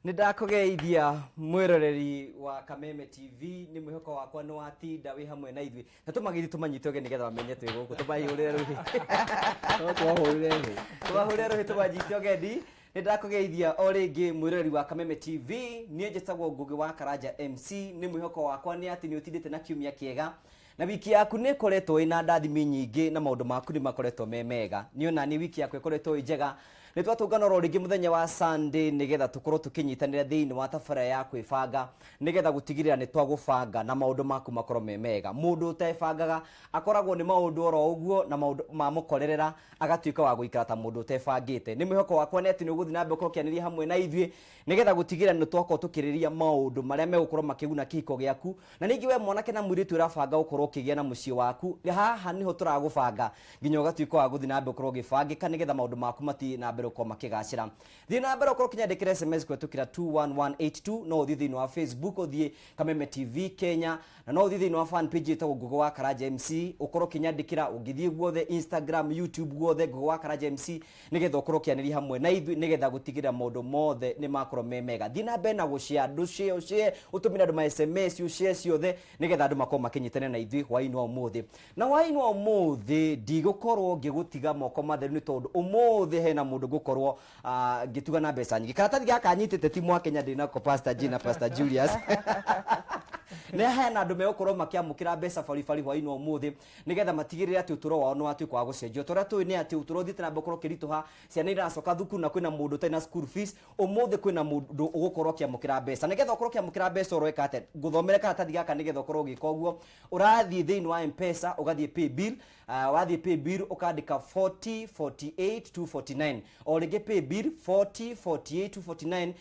Nindakugeithia mwiroreri wa Kameme TV ni mwihoko wakwa no atinda wi hamwe na ithui na tumagithi tumanyite oge nigetha bamenye twi guku tumaihurire ruhi twahurire ruhi tubanyite ogendi nindakugeithia o ringi mwiroreri wa Kameme TV nie njitagwo Ngugi wa Karanja MC ni mwihoko wakwa ni ati ni utindite na kiumia kiega na wiki yaku ni koretwo ina ndathimi nyingi na maundu maku ni makoretwo memega ni ona ni wiki yaku ikoretwo njega ni twatungana ro ringi muthenya wa Sunday nigetha tukorwo tukinyitanira thiini wa tabara ya kwibanga nigetha gutigirira ni twagubanga na maundu maku makorwo memega mundu utebangaga akoragwo ni maundu oro uguo na maundu mamukorerera agatuika wa guikara ta mundu utebangite ni mwihoko wakwa neti ni uguthi na mbe ukorokaniria hamwe na ithui nigetha gutigirira ni twako tukiriria maundu maria megukorwo makiguna kihiko giaku na ningi we mwanake na mwiritu urabanga ukorwo ukigia na mucii waku haha niho turagubanga nginya ugatuika wa guthi na mbe ukorwo gibangika nigetha maundu maku mati na ko makigacira thina mbere ukorwo kinyandikira SMS kwetukira 21182 no uthi thini wa Facebook uthie Kameme TV Kenya na no uthi thini wa fan page itago Ngugi wa Karanja MC ukorwo kinyandikira ugithie guothe Instagram YouTube guothe Ngugi wa Karanja MC nigetha ukorwo kianiri hamwe na ithui nigetha gutigira maundu mothe ni makorwo memega thina mbere na gushare nducie utumira ndu ma SMS ucie ciothe nigetha ndu makorwo makinyitane na ithui hwaini wa umuthi na hwaini wa umuthi ndigukorwo ngigutiga moko matheru ni tondu umuthi hena mundu gukorwo gituga na mbeca nyingi karatathi gaka nyitete timu wa Kenya ndina ko Pastor G na Pastor Julius ne hena ndu megukorwo makiamukira mbeca baribari hwaini wa umuthi nigetha matigirire ati uturo wao no atuika wa gucenjio toria tu ni ati uturo thite na mbokoro kirituha ciana iracoka thukuru na kwina mundu taina school fees umuthi kwina mundu ugukorwo kiamukira mbeca nigetha ukorwo kiamukira mbeca urweka ate guthomere karatathi gaka nigetha ukorwo gikoguo urathie thiini wa M-Pesa ugathie pay bill wathie pay bill ukandika 4048 o ringi pay bill 4048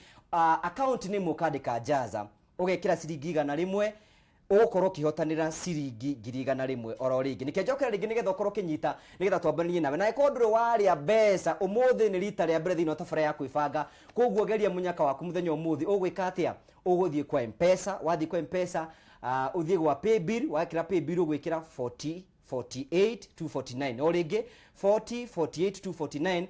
account name ukandika Jaza ugekira ciringi 100 ugukorwo kihotanira ciringi 100 oro ringi nikejokera ringi nigetha ukorwo kinyita nigetha twambanirie nawe na ikondro waria mbeca umuthi ni rita ria mbere thino tabara ya kwibanga koguo geria munyaka waku muthenya umuthi ugwika atia uguthie kwa M-Pesa wathie kwa M-Pesa uthie gwa pay bill wakira pay bill ugwikira 40249 o ringi 4048249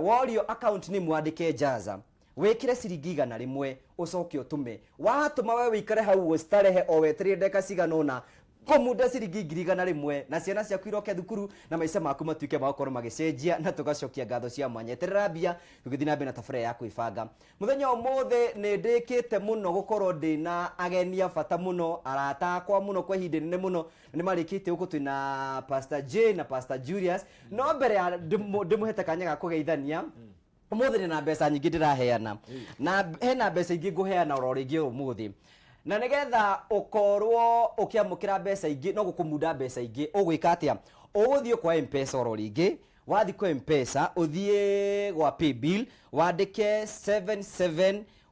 wario account ni mwandike Jaza wekire ciringi 100 ucoke utume watuma we wikare hau ustarehe o weterie ndeka cigana ona komuda ciringi 100 na ciana ciaku iroke thukuru na maica maku matuike makorwo magicenjia na tugacokia ngatho cia manyeterera mbia tugithina mbere na tabara ya kwibanga muthenya umuthe ni ndikite muno gukorwo ndina agenia bata muno arata akwa muno kwa ihinda nene muno ni marikite uko twina Pastor J na Pastor Julius no mbere ya ndimuhete kanya ga kugeithania umuthi ni na mbeca nyingi ndiraheana na hena mbeca ingi nguheana oro ringi umuthi na nigetha ukorwo ukiamukira mbeca ingi no gukumunda mbeca ingi ugwika atia uguthie kwa M-Pesa oro ringi wathi kwa M-Pesa uthie gwa pay bill wandike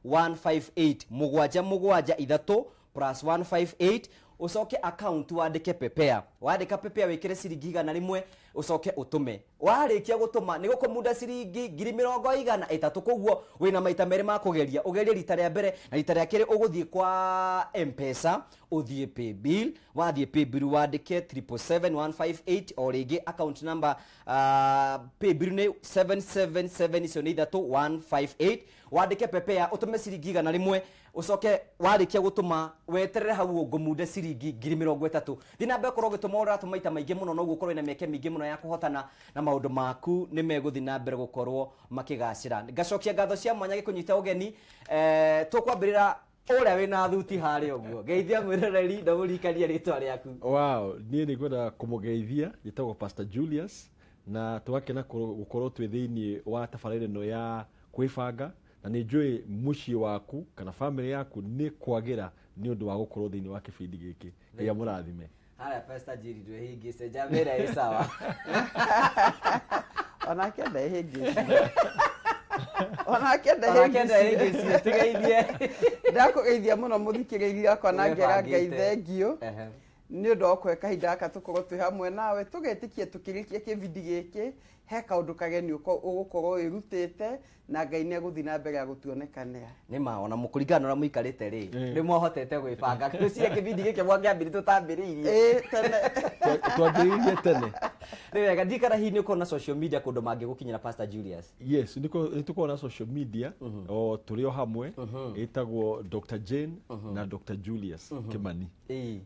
77158 mugwanja ithatu plus 158 ucoke account wandike Pepea wandika Pepea wikire ciringi 100 ucoke utume warikia gutuma ni gukumunda ciringi 130 koguo wina maita meri ma kugeria ugerie rita ria mbere na rita ria kiri uguthie kwa M-Pesa uthie pay bill wathie pay bill wandike 77158 o ringi account number pay bill ni 777 wandike Pepea utume ciringi 100 ucoke warikia gutuma weterere hau ngumunde ciringi 30 thina mbe korwo gituma uratu maita maingi muno no gukorwo ina meke mingi muno ya kuhotana na maundu maku ni meguthina mbere gukorwo makigacira ngacokia ngatho cia mwanya gikunyita ugeni tukwambirira uria wina thuti hari uguo geithia mwiroreri na urikaria ritwa riaku wow nie ni gwenda kumugeithia gitagwo Pastor Julius na twakena gukorwo twi thiini wa tabarĩra ĩno ya kwibanga na ni njui mucii waku kana family yaku ni kwagira ni undu wa gukorwo thiini wa kibindi giki ya murathime hara Pastor Jiri ndwe hingi se jamera isawa ona kenda hingi ona kenda hingi tigeithie ndakugeithia muno muthikiriria akwa na ngera ngai thengio ni undu okwe kahinda aka tukorwo twi hamwe nawe tugetikie tukirikie kibindi giki he kaundu kageni ugukorwo wirutite na Ngai ni aguthi na mbere agutuonekanira ni ma ona mukuringana na muikarite ri ni mohotete gwibanga kwicire kibindi gike mwangiambiri tutambiriirie tene twambiriirie tene ni wega ndikara hihi ni ukona social media kundu mangi gukinyira Pastor Julius yes nituko na social media o tulio hamwe itagwo Dr. Jane na Dr. Julius Kimani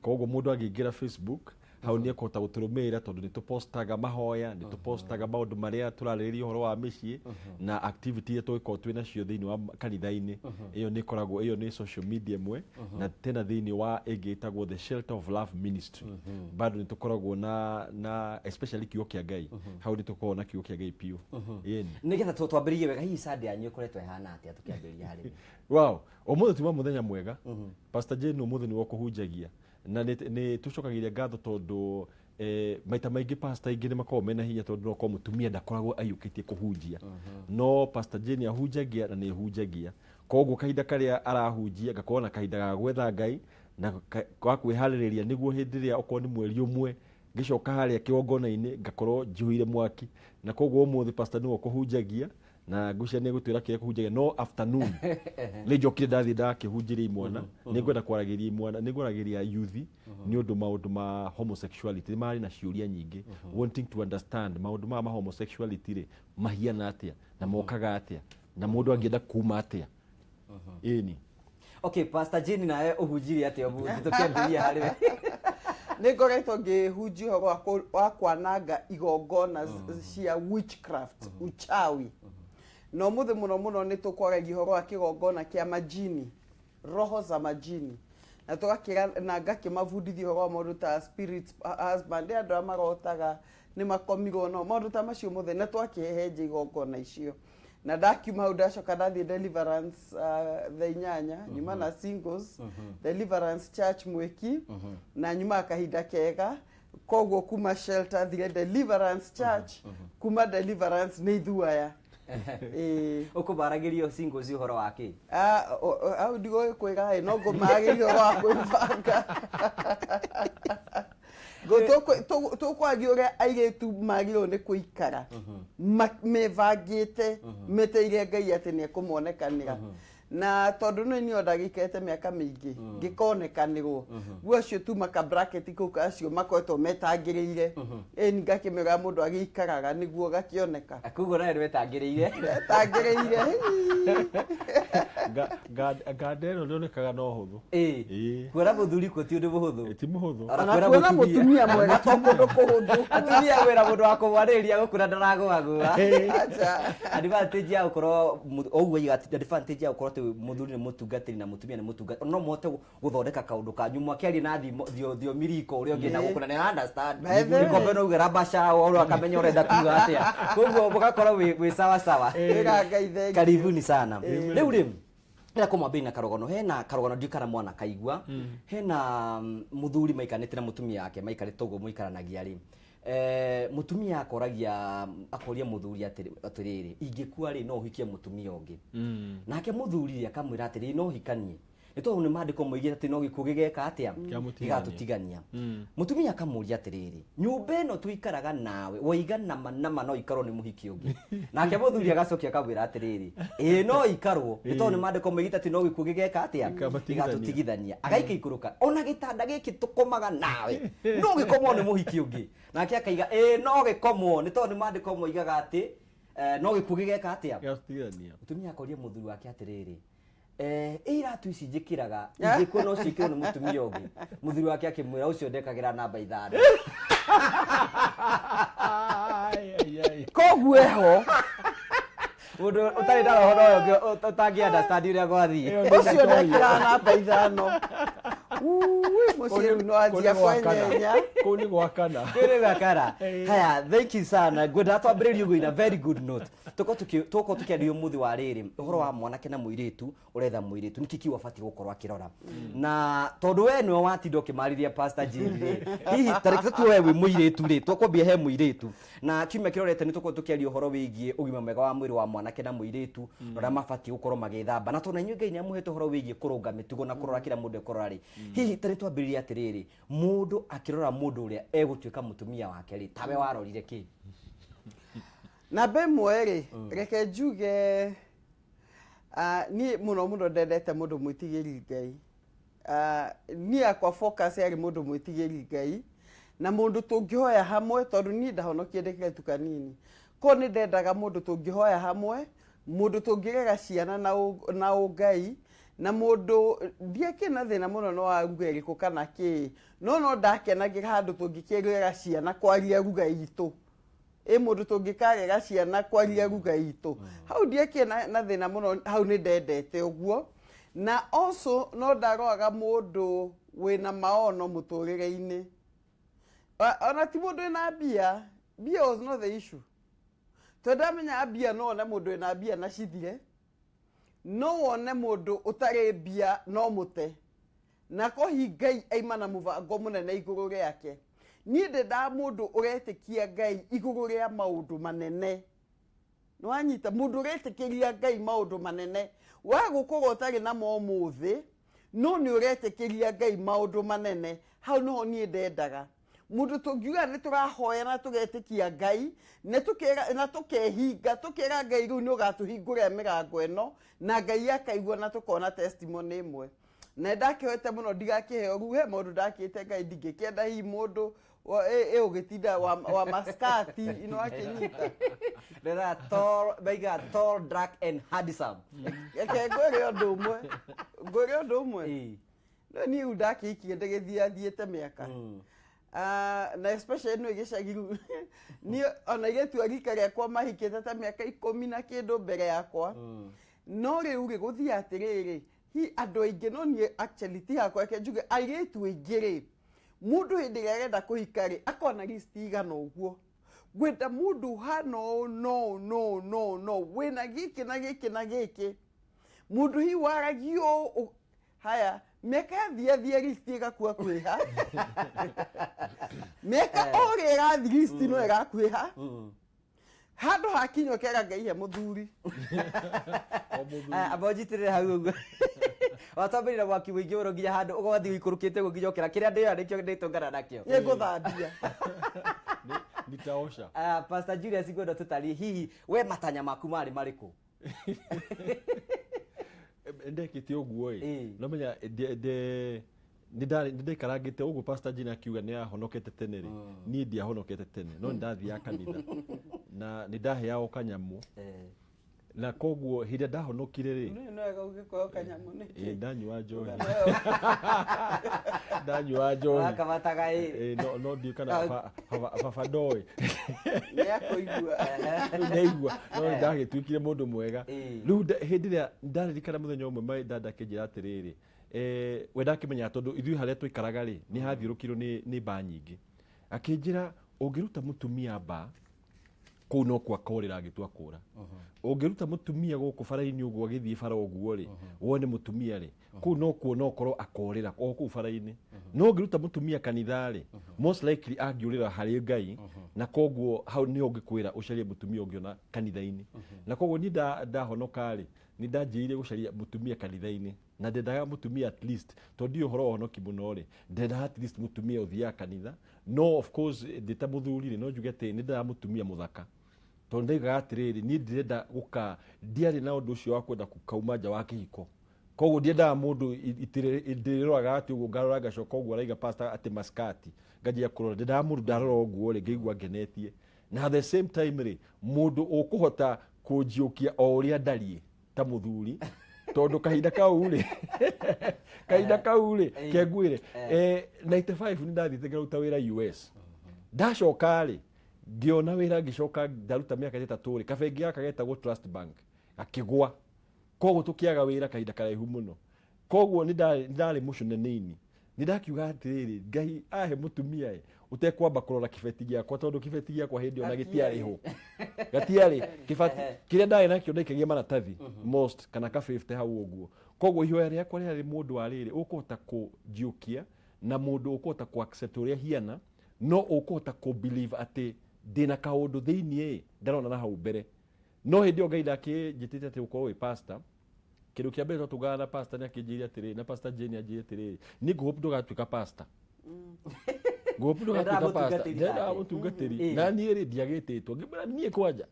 koguo mundu angiingira Facebook hau ni ekota guturumira tondu ni tupostaga mahoya ni tupostaga maundu maria turariria horo wa micii na activity ya twiko twina cio thiini wa kanitha-ini iyo ni koragwo iyo ni social media mwe na tena thiini wa igitagwo the Shelter of Love Ministry bado ni tukoragwo na especially kiugo kia Ngai hau ni tukoragwo na kiugo kia Ngai piu yeni nigetha twambiririe wega hihi Sunday yanyu ikoretwo ihana atia tukiambiriria hari wow umuthi tuma muthenya mwega Pastor Jane umuthi ni wo kuhunjagia na ni tucokagiria ngatho tondu maita maingi pastor ingi ni makorwo mena hinya tondu no ko mutumia ndakoragwo ayukitie kuhunjia no Pastor Jane ahunjagia na ni hunjagia koguo kahinda karia arahunjia ngakorwo na kahinda ga gwetha Ngai na kwa kwihariria niguo hindi ria okorwo ni mweri umwe ngicoka haria kiongona-ini ngakorwo njuhire mwaki na koguo umuthi pastor ni wo kuhunjagia na ngucia ni gutwira kire kuhunjagia no afternoon ni njokire ndathi ndakihunjiria imwana ni ngwenda kwaragiria imwana ni ngwaragiria youth ni undu maundu ma homosexuality mari na ciuria nyingi wanting to understand maundu ma homosexuality ri mahiana atia na mokaga atia na mundu angienda kuma atia eni okay Pastor Jane nae uhunjiri atia umuthi tukiambiriria hari ni ngoretwo ngihunjia horo wa kwananga igongona cia witchcraft uchawi no muthe muno ni tukwaragia horo wa kigongona kia majini roho za majini na tugakira na ngakimabundithia horo wa maundu ta spirit husband andu amarotaga ni makomirwo no maundu ta macio muthe na twakihehenja igongona icio na ndakiuma hau ndacoka ndathie Deliverance the Inyanya nyuma na Singles Deliverance Church Mwiki na nyuma kahinda kega koguo kuma Shelter thire Deliverance Church kuma Deliverance ni Ithuaya ukubaragirio Singles uhoro wake au ndigo kwega no ngumaragirio wa kwibanga tukwagia uria airetu magirwo ni kuikara mevangite meteire Ngai ati ni ekumuonekanira na tondu ni ondagikete miaka mingi ngikonekanirwo guocio tu maka bracket kuka acio makoetwo metangiriire eni ngakimera mundu agikaraga niguo gakioneka akugo nae wetangiriire gadero ndonekaga no huthu kwera muthuri ko ti undu muhuthu ti muhuthu kwera mutumia mwega to mundu kuhuthu atumia wera mundu wa kumwariria gukura ndaragwagua advantage ya ukorwo ogwo advantage ya ukorwo muthuri ni mutungatiri na mutumia ni mutungatiri no mote guthondeka kaundu kanyu mwakiari na thio miriko uri ongienda gukuna ni understand niko beno ugera basha oro akamenya urenda kuga atia koguo mugakorwo wi sawa sawa karibuni sana riu ri ira kumwambia na karogono hena karogono ndikara mwana kaigwa hena muthuri maikanite na mutumia yake maikarite uguo muikaranagia ri mutumia akoria muthuri atiriri ingikua ri no uhikie mutumia ungi nake muthuri akamwira atiri no hikanie nito ni mandiko moigire ati no gikuo gigeka atia gigatutigania mutumia akamuria atiriri nyumba ino tuikaraga nawe woigana manama no ikaro ni muhiki ungi nake muthuri agacokia akamwira atiriri no ikarwo nito ni mandiko moigire ati no gikuo gigeka atia gigatutigithania agaika ikuruka ona gitanda giki tukomaga nawe no gikomo ni muhiki ungi nake akaiga no gikomo nito ni mandiko moigaga ati no gikuo gigeka atia gigatutigithania mutumia akoria muthuri wake atiriri iratu ici njikiraga ingikuo no cikirwo ni mutumia ungi muthuri wake akimwira ucio ndekagira namba 5 koguo eho mundu utari na roho no utangi understand uria gwathii ucio ndekira namba 5 mucio no anjia kwenyenya kuni gwakana haya thank you sana ngwenda twambiririe ugo ina very good note tuko tukiaria muthi wa riri uhoro wa mwanake na muiritu uretha muiritu nikiki wabati gukorwa akirora na tondu we niwe watinda ukimariria Pastor Jane hihi tareke tu wewe muiritu ri twakwambia he muiritu na kiumia kirorete ni tuko tukiaria uhoro wigie ugima mwega wa mwiri wa mwanake na muiritu ora mabati gukorwo magithamba na tuna inyuĩ Ngai ni amuhete uhoro wigie kurunga mitugo na kurora kila mundu ekorora ri hihi tari twambiriria atiriri mundu akirora mundu uria egutuika mutumia wake ri tawe warorire ki na bemwe rĩ reke njuge ni muno ndendete mundu mwitigĩri Ngai. Ni akwa focus yari mundu mwitigĩri Ngai na mundu tungĩhoya hamwe tondu ni ndahonokie ndĩkĩretu kanini ko ni ndendaga mundu tungĩhoya hamwe, mundu tungĩrera ciana na Ngai, na mundu ndiekena thina muno no aruga ĩrĩkũ kana kĩ no ndakenagira handu tungĩkĩrera ciana kwaria ruga itu mundu tungĩkarera ciana kwaria ruga itu hau ndiekena na thina muno, hau ni ndendete ũguo. Na also no ndaroaga mundu wina maono mũtũrĩre-inĩ, ona ti mundu wina bia was not the issue. Tondamenya bia no one mundu wina bia na cithire, no one mundu utari bia no mute na kohi Ngai aima na mũbango mũnene igũrũ rĩake. Niĩ ndenda mundu ũretĩkia Ngai igũrũ rĩa maũndũ manene. Nĩwanyita mundu ũretĩkĩria Ngai maũndũ manene, wa gũkorwo ũtarĩ na mũthĩ no nĩ ũretĩkĩria Ngai maũndũ manene, hau niho niĩ ndendaga. Mundu tũngiuga nĩ tũrahoya na tũgetĩkia Ngai na tũkehinga tũkera Ngai rĩu nĩ ũgatũhingũrĩra mĩrango ĩno na Ngai akaigua na tũkona testimony ĩmwe. Na ndakĩhoete mũno ndigakĩheo rĩu he maũndũ ndakĩte Ngai ndingĩkĩenda hihi mũndũ ũgĩtinda wa maskati ino akĩnyita Rera tall, dark and handsome. Reke ngwĩre ũndũ ũmwe no niĩ ndakĩikie ndĩgĩthiathiĩte mĩaka na especially no igicagi ni ona igetua rika rĩakwa mahikĩte ta mĩaka 10 na kĩndũ mbere yakwa no rĩu gũthiĩ atĩrĩrĩ hi andũ aingĩ no niĩ actually ti hakwa reke njuge airĩtu aingĩ rĩ mundu hĩndĩ ĩrĩa arenda kũhika rĩ akona list igana ũguo gwenda mundu hano no wĩna gĩkĩ na gĩkĩ na gĩkĩ mundu hi waragio haya meka thia list igakua kwĩha meka ore ĩrathi list no ĩrakwĩha handu hakinyo kera Ngai he mũthuri abojitire hau ũguo watambĩrĩra mwaki mũingĩ ũro nginya handũ ũgothiĩ ũikũrũkĩte gũkinyokera kĩrĩa ndĩyo nĩkĩo ndĩtũngana nakĩo nĩngũthambia nitaosha. Pastor Julius ngwenda tũtarie hihi we matanya maku marĩ marĩkũ? Ndekĩte ũguo no menya nĩndakarangĩte ũguo Pastor Jina akiuga nĩ ahonokete tene rĩ niĩ ndiahonokete tene no nĩndathiaga kanitha na nĩndaheagwo kanyamũ na koguo hĩndĩ ndahonokire rĩ ndanyua njohi akamataga no ndiũ kana baba ndoĩ nĩaigua no ndagĩtuĩkire mũndũ mwega rĩu hĩndĩ ĩrĩa ndaririkana mũthenya ũmwe ndakĩnjĩra atĩrĩrĩ we ndakĩmenya tondũ ithuĩ harĩa tũikaraga rĩ nĩ hathiũrũkirwo nĩ mba nyingĩ akĩnjĩra ũngĩruta mũtumia mba kũu no kwakorĩra angĩtua kũra ũngĩruta mũtumia gũkũ bara-inĩ ũguo agĩthiĩ bara ũguo rĩ wone mũtumia rĩ kũu no kuo no korwo akorĩra o kũu bara-inĩ no ũngĩruta mũtumia kanitha rĩ most likely angĩũrĩra harĩ Ngai na koguo hau nĩ ũngĩkwĩra ũcarie mũtumia ũngĩona kanitha-inĩ na koguo niĩ ndahonoka rĩ nĩ ndanjĩrĩire gũcaria mũtumia kanitha-inĩ na ndendaga mũtumia at least tondũ ndiũ ũhoro wa ũhonoki mũno rĩ ndendaga at least mũtumia ũthiaga kanitha no of course ndĩ ta mũthuri rĩ no njuge atĩ nĩ ndendaga mũtumia mũthaka tondũ ndaigaga atĩrĩrĩ niĩ ndirenda ndiarĩ na ũndũ ũcio wa kwenda kuuma nja wa kĩhiko koguo ndiendaga mũndũ ndĩroraga atĩ ũguo ngarora ngacoka ũguo araiga pastor atĩ maskati nganjia kũrora ndendaga mũndũ ndarora ũguo rĩ ngaigua ngenetie na at the same time rĩ mũndũ ũkũhota kũnjiũkia o ũrĩa ndariĩ ta mũthuri tondũ kahinda kau rĩ kengwĩre 95 nĩ ndathiĩte ngĩruta wĩra US ndacoka rĩ ngĩona wĩra ngĩcoka ndaruta mĩaka 3 rĩ kabengi gaka getagwo Trust Bank akĩgwa koguo tũkĩaga wĩra kahinda karaihu mũno koguo nĩndarĩ mũcunenĩini nĩndakiuga atĩrĩrĩ Ngai ahe mũtumia ũtekwamba kũrora kĩbeti gĩakwa tondũ kĩbeti gĩakwa hĩndĩ ona gĩtiarĩ ho gatiarĩ kĩrĩa ndarĩ nakĩo ndaikagia maratathi most kana ka 50 hau ũguo koguo ihoya rĩakwa rĩarĩ mũndũ warĩrĩ ũkũhota kũnjiũkia na mũndũ ũkũhota kũ accept ũrĩa hiana no ũkũhota kũ believe atĩ ndĩna kaũndũ thĩiniĩ ndarona na hau mbere no hĩndĩ ĩyo Ngai ndakĩnjĩtĩte atĩ ũkorwo wĩ pastor kĩndũ kĩa mbere twatũngana na pastor nĩ akĩnjĩrire atĩrĩrĩ na Pastor Jane anjĩrire atĩrĩrĩ nĩ ngũhope ndũgatuĩka pastor ngũpindwo Endaga gatuĩka pastor mũtungatĩri ndendaga nake. mũtungatĩri Mm. na niĩ rĩ ndiagĩtĩtwo ngĩmwĩra niĩ kwanja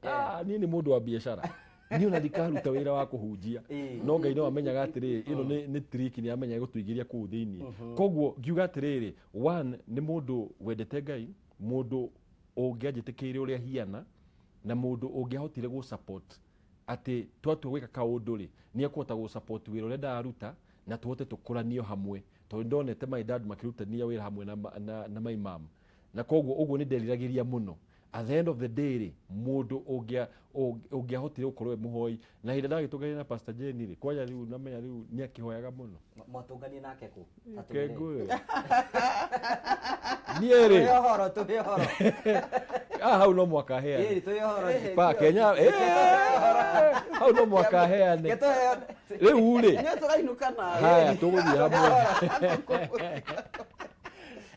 niĩ nĩ mũndũ wa biacara niĩ ona ndikaruta wĩra wa kũhunjia no Ngai no amenyaga atĩrĩrĩ ĩno nĩ trick nĩ amenya gũtũingĩria kũu thĩinĩ koguo ngiuga atĩrĩrĩ one nĩ mũndũ wendete Ngai mũndũ ũngĩanjĩtĩkĩire ũrĩa hiana na mũndũ ũngĩahotire gũ support atĩ twatua gwĩka kaũndũ rĩ nĩ ekũhota gũ support wĩra ũrĩa ndaruta na tuhote tũkũranio hamwe tondũ ndonete my dad makĩrutania wĩra hamwe na my mom na koguo ũguo nĩ nderiragĩria mũno at the end of the day rĩ mũndũ ũngĩahotire gũkorwo e mũhoi na hĩndĩ ndagĩtũngania na Pastor Jane rĩ kwanja rĩu namenya rĩu nĩ akĩhoyaga mũno Mwatũnganie nake kũ? kengũĩ niĩ rĩ Tũhe ũhoro. hau no mwaka heane Tũhe ũhoro. pa Kenya hau no mwaka heane Gĩtũhe. rĩu rĩ Nĩ tũrainũka nawe. haya tũgũthiĩ hamwe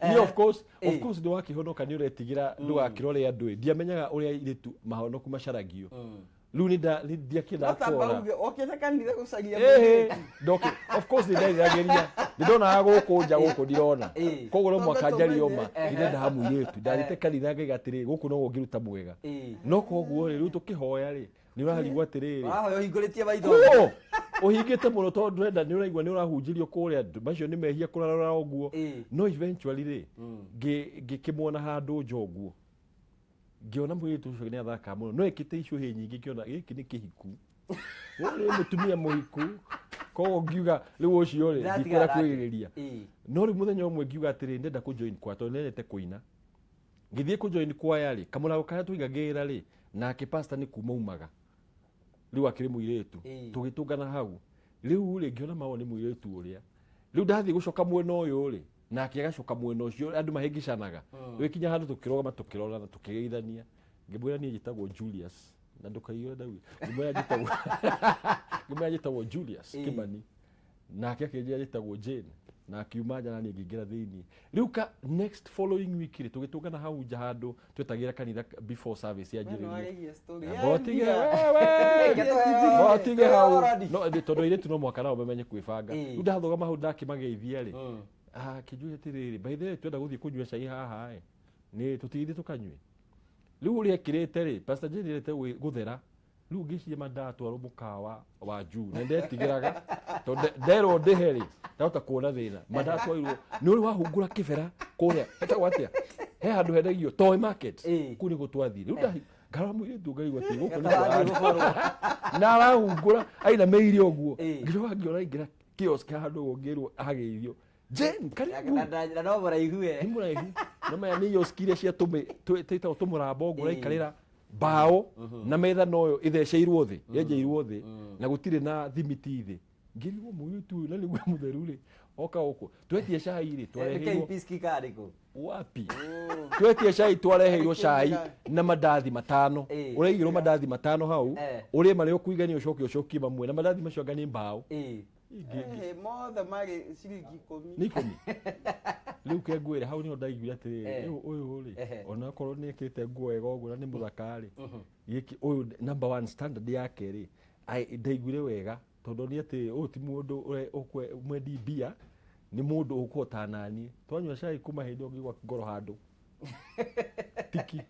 ni of course nĩ wakĩhonoka nĩ ũretigĩra ndũgakĩrore andũ ndiamenyaga ũrĩa irĩtu mahonoku macaragio rĩu nĩ ndiakĩenda kũora Okĩte kanitha gũcaria of course nĩ nderiragĩria nĩ ndonaga gũkũ nja gũkũ ndirona koguo no mwaka njarioma ndĩrenda hamu irĩtu ndarĩte kanitha ngaiga atĩrĩrĩ gũkũ no ũngĩruta mwega no koguo rĩ rĩu tũkĩhoya rĩ nĩ ũrarigwo atĩrĩrĩ Wahoya ũhingũrĩtie maitho. ũhingĩte mũno tondũ ndĩrenda nĩ ũraigua nĩ ũrahunjĩrio kũrĩa andũ macio nĩ mehia kũrarora ũguo no eventually rĩ ngĩkĩmuona handũ njoguo ngĩona mũirĩtu ũcio nĩ athaka mũno no ekĩte icũhĩ nyingĩ ngĩona gĩkĩ nĩ kĩhiku ũyũ nĩ mũtumia mũhiku koguo ngiuga rĩu ũcio rĩ ndikwenda kwĩrĩria no rĩu mũthenya ũmwe ngiuga atĩrĩ ndenda kũ join kwa tondũ nĩendete kũina ngĩthiĩ kũ join kwaya rĩ kamũrango karĩa tũigagĩrĩra rĩ nake pastor nĩ kuma umaga rĩu akĩrĩ mũirĩtu tũgĩtũngana hau rĩu rĩ ngĩona maũ nĩ mũirĩtu ũrĩa rĩu ndathiĩ gũcoka mwena ũyũ rĩ nake agacoka mwena ũcio andũ mahĩngĩcanaga wĩkinya handũ tũkĩrogama tũkĩrorana tũkĩgeithania ngĩmwĩra niĩ njĩtagwo Julius na ndũkaiyũre ndawi ngĩmwĩra njĩtagwo Julius Kimani nake akĩnjĩra njĩtagwo Jane na akiuma nja na niĩ ngĩingĩra thĩinĩ rĩu next following week rĩ tũgĩtũngana hau nja handũ twetagĩra kanitha before service yanjĩrĩrie botige hau tondũ airĩtu no mwaka nao mamenye kwĩbanga rĩu ndathogama hau ndakĩmageithia rĩ akĩnjũria atĩrĩrĩ by the way twenda gũthiĩ kũnyua cai haha nĩ tũtigithĩ tũkanyue rĩu ũrĩa ekĩrĩte rĩ Pastor Jane erĩte gũthera rĩu ngĩciria ndatwarwo mũkawa wa juu na ndetigĩraga tondũ nderwo ndĩhe rĩ ndahota kuona thĩna ndatwarirwo nĩ ũrĩ wahungũra kĩbera kũrĩa etagwo atĩa he handũ hendagio Toy Market kũu nĩguo twathiĩ rĩu ngarora mũirĩtu ngaigua atĩ gũkũ nĩ na arahungũra ainamĩire ũguo ngĩcoka ngĩona ingĩra kiosk handũ ũguo ngĩrwo ageithio Jane karibu na no mũraihu nĩ mũraihu no maya nĩ iosk iria cia twĩtagwo tũmũramba ũguo ũraikarĩra mbaũ na metha noyo itheceirwo thĩ yenjeirwo thĩ na gũtirĩ na thimiti thĩ ngĩrigwo mũirĩtu ũyũ na nĩguo mũtheru rĩ oka gũkũ twetie cai rĩ twareheirwo wapi twetie cai twareheirwo cai na mandathi matano ũraigĩrwo mandathi matano hau ũrĩa marĩ ũkũigania ũcokie mamwe na mandathi macio anga nĩ mbaũ mothe marĩ ciringi 10 nĩ 10 rĩu kengwĩre hau nĩho ndaiguire atĩrĩrĩ ũyũ rĩ onakorwo nĩ ekĩrĩte nguo wega ũguo na nĩ mũthaka rĩ gĩkĩ ũyũ number 1 standard yake rĩ ndaiguire wega tondũ nĩ atĩ ũyũ ti mũndũ mwendi mbia nĩ mũndũ ũkũhota naniĩ twanyua cai kuma hĩndĩ ĩyo ngĩgwa ngoro handũ tiki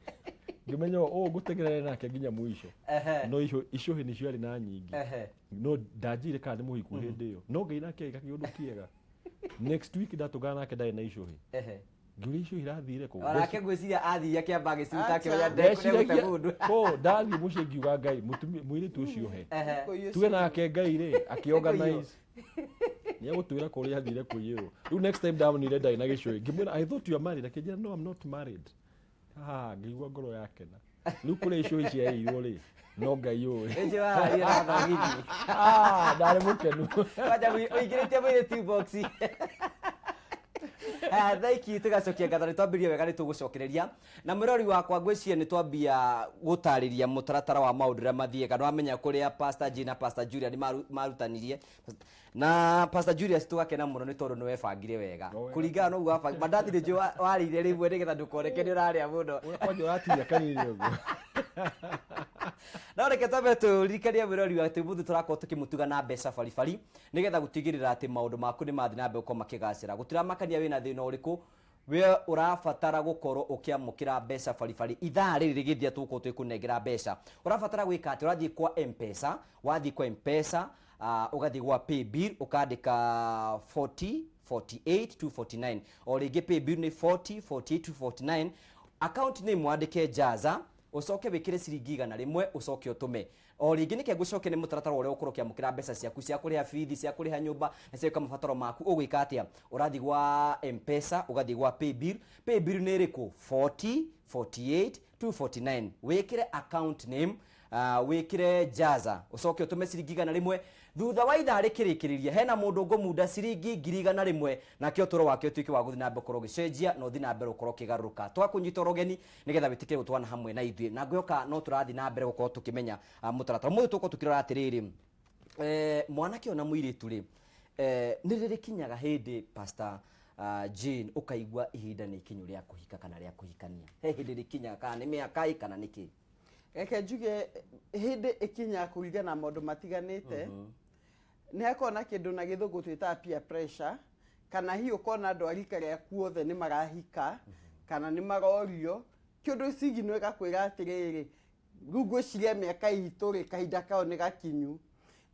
ngĩmenya ngũtegerere nake nginya mũico no icũhĩ nĩ ciarĩ na nyingĩ no ndanjire kana nĩ mũhiku hĩndĩ ĩyo no Ngai nake agĩka kĩũndũ kĩega next week ndatũngana nake ndarĩ na icũhĩ ngĩũria icũhĩ irathire kũ onake ngwĩciria athiire kĩamba gĩciruta kĩoya ndekũrĩgũte mũndũ ndathiĩ mũciĩ ngiuga Ngai mũirĩtu ũcio he tuge nake Ngai rĩ akĩorganize nĩ agũtwĩra kũrĩa athire kũiyĩrwo rĩu next time ndamonire ndarĩ na gĩcũhĩ ngĩmwĩra I thought you are married akĩnjĩra no I'm not married ngĩigua ngoro yakena rĩu kũrĩa icũhĩ ciairwo rĩ no Ngai ũĩ ndarĩ mũkenu ũingĩrĩtie mũirĩtu box thaiki tugacokia ngatho nĩ twambĩrĩrie wega nĩ tũgũcokereria na mũrori wakwa ngwĩciria nĩ twambia gũtarĩria mũtaratara wa maũndũ ũrĩa mathiĩga nĩ wamenya kũrĩa Pastor G na Pastor Julia nĩ marutanirie na Pastor Julius tugakena mũno nĩ tondũ nĩ webangire wega kũringana na ũguo wabanga mandathi nĩ warĩire rĩmwe nĩgetha ndũkoreke nĩ ũrarĩa mũno kwanja ũratiria kanini ũguo no reke twambe tũririkanie mũrori wa atĩ mũthĩ tũrakorwo tũkĩmũtuga na mbeca baribari nĩgetha gũtigĩrĩra atĩ maũndũ maku nĩ mathiĩ na mbere gũkorwo makĩgacĩra gũtiramakania wĩna thĩna ũrĩkũ we urabatara gukorwo ukiamukira mbeca baribari ithaa riri rigithia tuko twikunengera mbeca urabatara gwika ati urathii kwa mpesa wathii kwa mpesa ugathii gwa pay bill ukandika 40 48 249 o ringi pay bill ni 40 48 249 account name wandike Jaza ucoke wikire ciringi 100 ucoke utume o ringi nike ngucoke ni mutaratara uria ukoro kiamukira mbeca ciaku cia kuriha bithi cia kuriha nyumba na cia kama mabataro maku ugwika atia urathi gwa mpesa ugathi gwa pay bill ni iriku 40 48 249 wikire account name wikire Jaza ucoke utume ciringi 100 thutha wa ithaa rikirikiriria hena mundu ngomunda ciringi 100 nakio turo wake utuike wa guthi na mbe koro gicenjia no thi na mbere ukoro kigaruka twakunyita rogeni nigetha witike gutwana hamwe na ithuĩ na ngwioka no turathi na mbere gukorwo tukimenya mutaratara mwe tuko tukirora atiriri mwanake ona muiritu ri ni riri kinyaga hindi Pastor Jane ukaigua ihinda ni ikinyu ria kuhika kana ria kuhikania he hindi rikinyaga kana ni miaka kana niki reke njuge hindi ikinya kuringana na maundu matiganite ni akona kindu na githungu twita peer pressure kana hiyo kona andu arika riaku othe ni marahika kana ni marorio kindu cigi no gakwira atiriri rugo ciria miaka itu ri kahinda kao ni gakinyu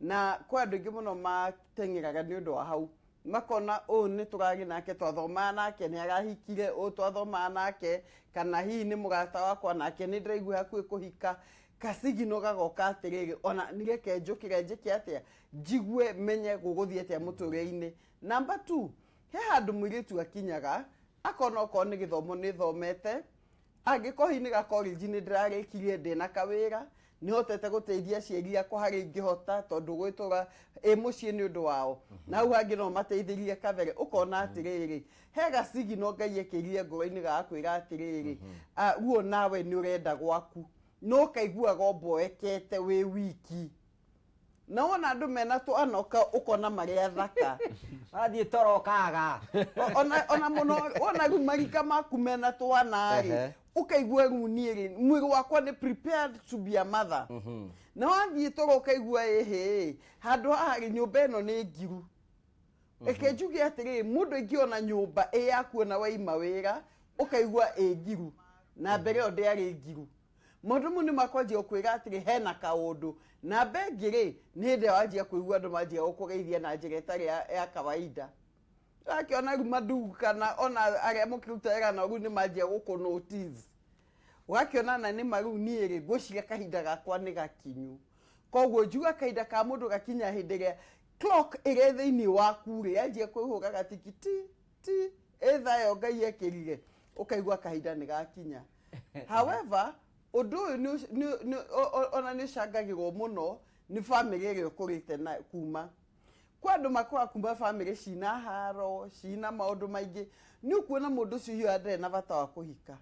na kwa andu ingi muno matengeraga ni undu wa hau makona ni turagi nake twathoma nake ni arahikire twathoma nake kana hii ni mugata wakwa nake ni ndiraigua hakuhi kuhika kasigino gagoka atiriri ona nireke njukire njike atia njigue menye guguthie atia muturire-ini. Number 2 he handu mwiritu akinyaga akona oko ni githomo ni thomete angikohi ni gakoriji ni ndirarikirie ndina kawira ni hotete guteithia cieri akwa hari ingihota tondu gwitura mucii ni undu wao na hau hangi no mateithirie kabere ukona atiriri he gacigi no ngai ekirie ngoro-ini gakwira atiriri guo nawe ni urenda gwaku no kaigua gomboekete wi wiki na wona andu mena anoka ukona maria thaka athie torokaga ona muno wona gumarika maku mena twanari ukaigua runiiri mwiri wakwa ni prepared to be a mother na wathie toro ukaigua handu hari nyumba ino ni ngiru eke njuge atiri mundu ingiona nyumba yaku na waima wira ukaigua ngiru na mbere o ndiari ngiru mundu muni makwanjia kwira atiri hena kaundu na mbengiri ni ndi wanjia kuigua andu manjia gukugeithia na njira itari ya kawaida akiona madugu kana ona aria mukirutera na ru ni manjia guku notice wakiona na ni maru niiri guciria kahinda gakwa ni gakinyu koguo njuga kahinda ka mundu gakinya hindiria clock ire thiini waku ri anjia kwihura gatikiti ti etha yo ngai ekirire ukaigua kahinda ni gakinya however undu ni ona ni cangagirwo muno ni family ire ukurite na kuma kwa andu makwa kuma family cina haro cina maundu maingi ni ukuona mundu cio ande na bata wa kuhika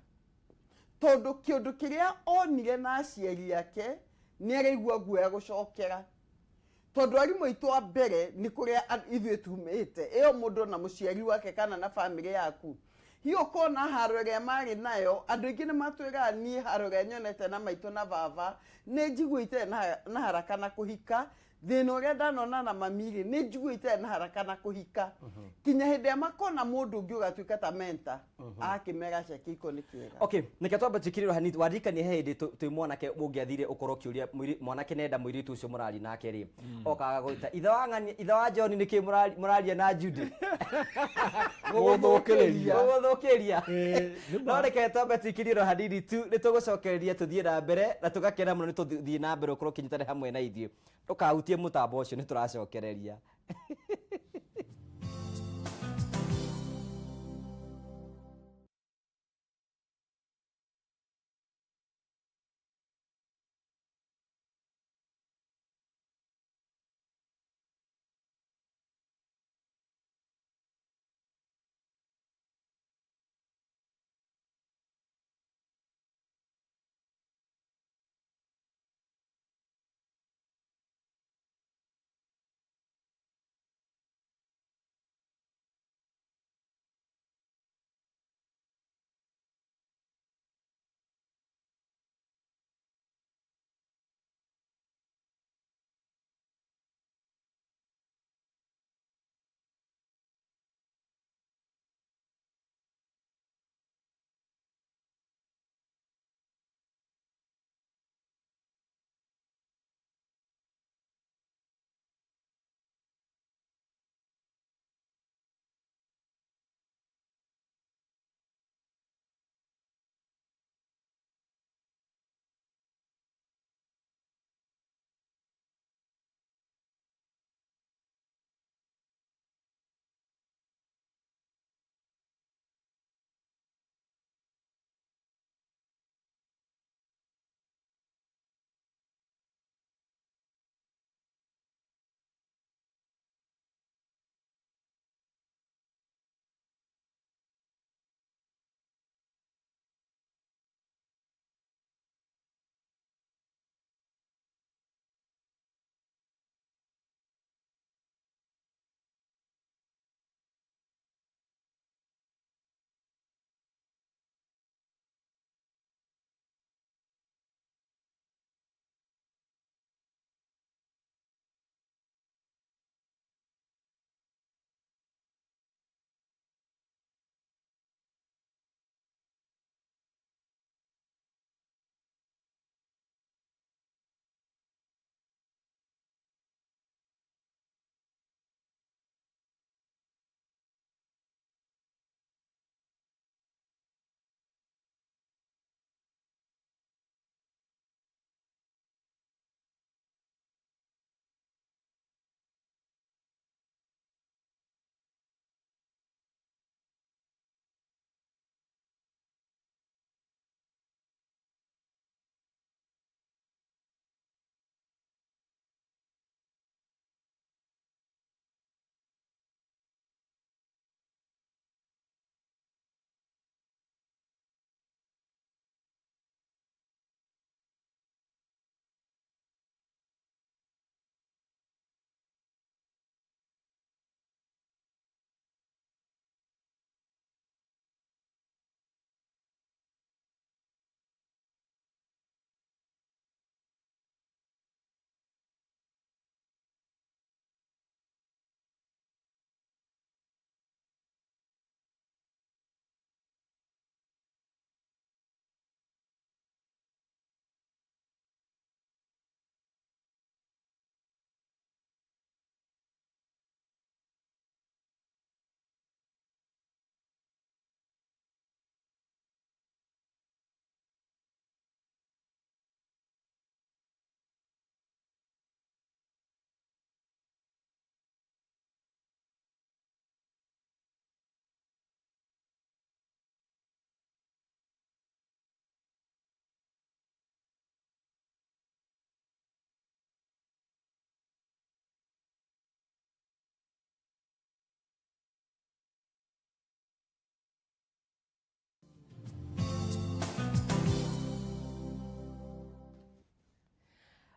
tondu kiundu kiria onire na aciari yake ni araigua guoya gucokera tondu arimu itu a mbere ni kuria ithuĩ tumĩte iyo mundu na muciari wake kana na family yaku hiyo kona haro ria mari nayo andu ingi ni matwira ni haro ria nyonete na maitu na baba ni njiguite na haraka na kuhika thina uria ndanona na mamiri ni njiguite na haraka na kuhika kinya hindi ya makona mundu ungi ugatuika ta mentor akimera ceki iko ni kiega. Okay, nike twamba tikiriro hanini wadika ni hindi twi mwanake ungiathire ukoro kiuria mwanake nenda mwiritu ucio murari nake ri okaga guita itha wa John niki muraria na Judy guthukiria no reke twamba tikiriro hanini tu ni tugucokereria tuthie na mbere na tugakena muno ni tuthie na mbere ukoro kinyitane hamwe na ithuĩ ukahutie mutambo ucio ni turacokereria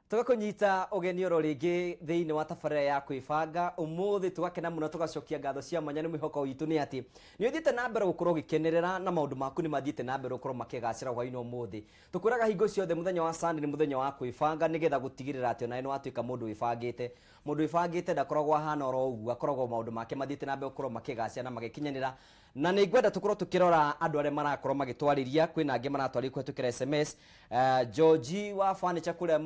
tugakunyita ugeni oro ringi thiini wa tabarĩra ya kwĩbanga ũmũthĩ tũgakena mũno tũgacokia ngatho cia mwanya nĩ mwĩhoko witũ nĩ atĩ nĩ ũthiĩte na mbere gũkorwo ũgĩkenerera na maũndũ maku nĩ mathiĩte na mbere gũkorwo makĩgacĩra hwaĩ-inĩ ũmũthĩ tũkwĩraga hingo ciothe mũthenya wa Sunday nĩ mũthenya wa kwĩbanga nĩgetha gũtigĩrĩra atĩ ona nĩ watuĩka mũndũ wĩbangĩte ndakoragwo ahana oro ũguo akoragwo maũndũ make mathiĩte na mbere gũkorwo makĩgacĩra na magĩkinyanĩra na nĩ ngwenda tũkorwo tũkĩrora andũ arĩa marakorwo magĩtwarĩria kwĩna angĩ maratwarĩria kũhetũkĩra SMS George wa furniture kũrĩa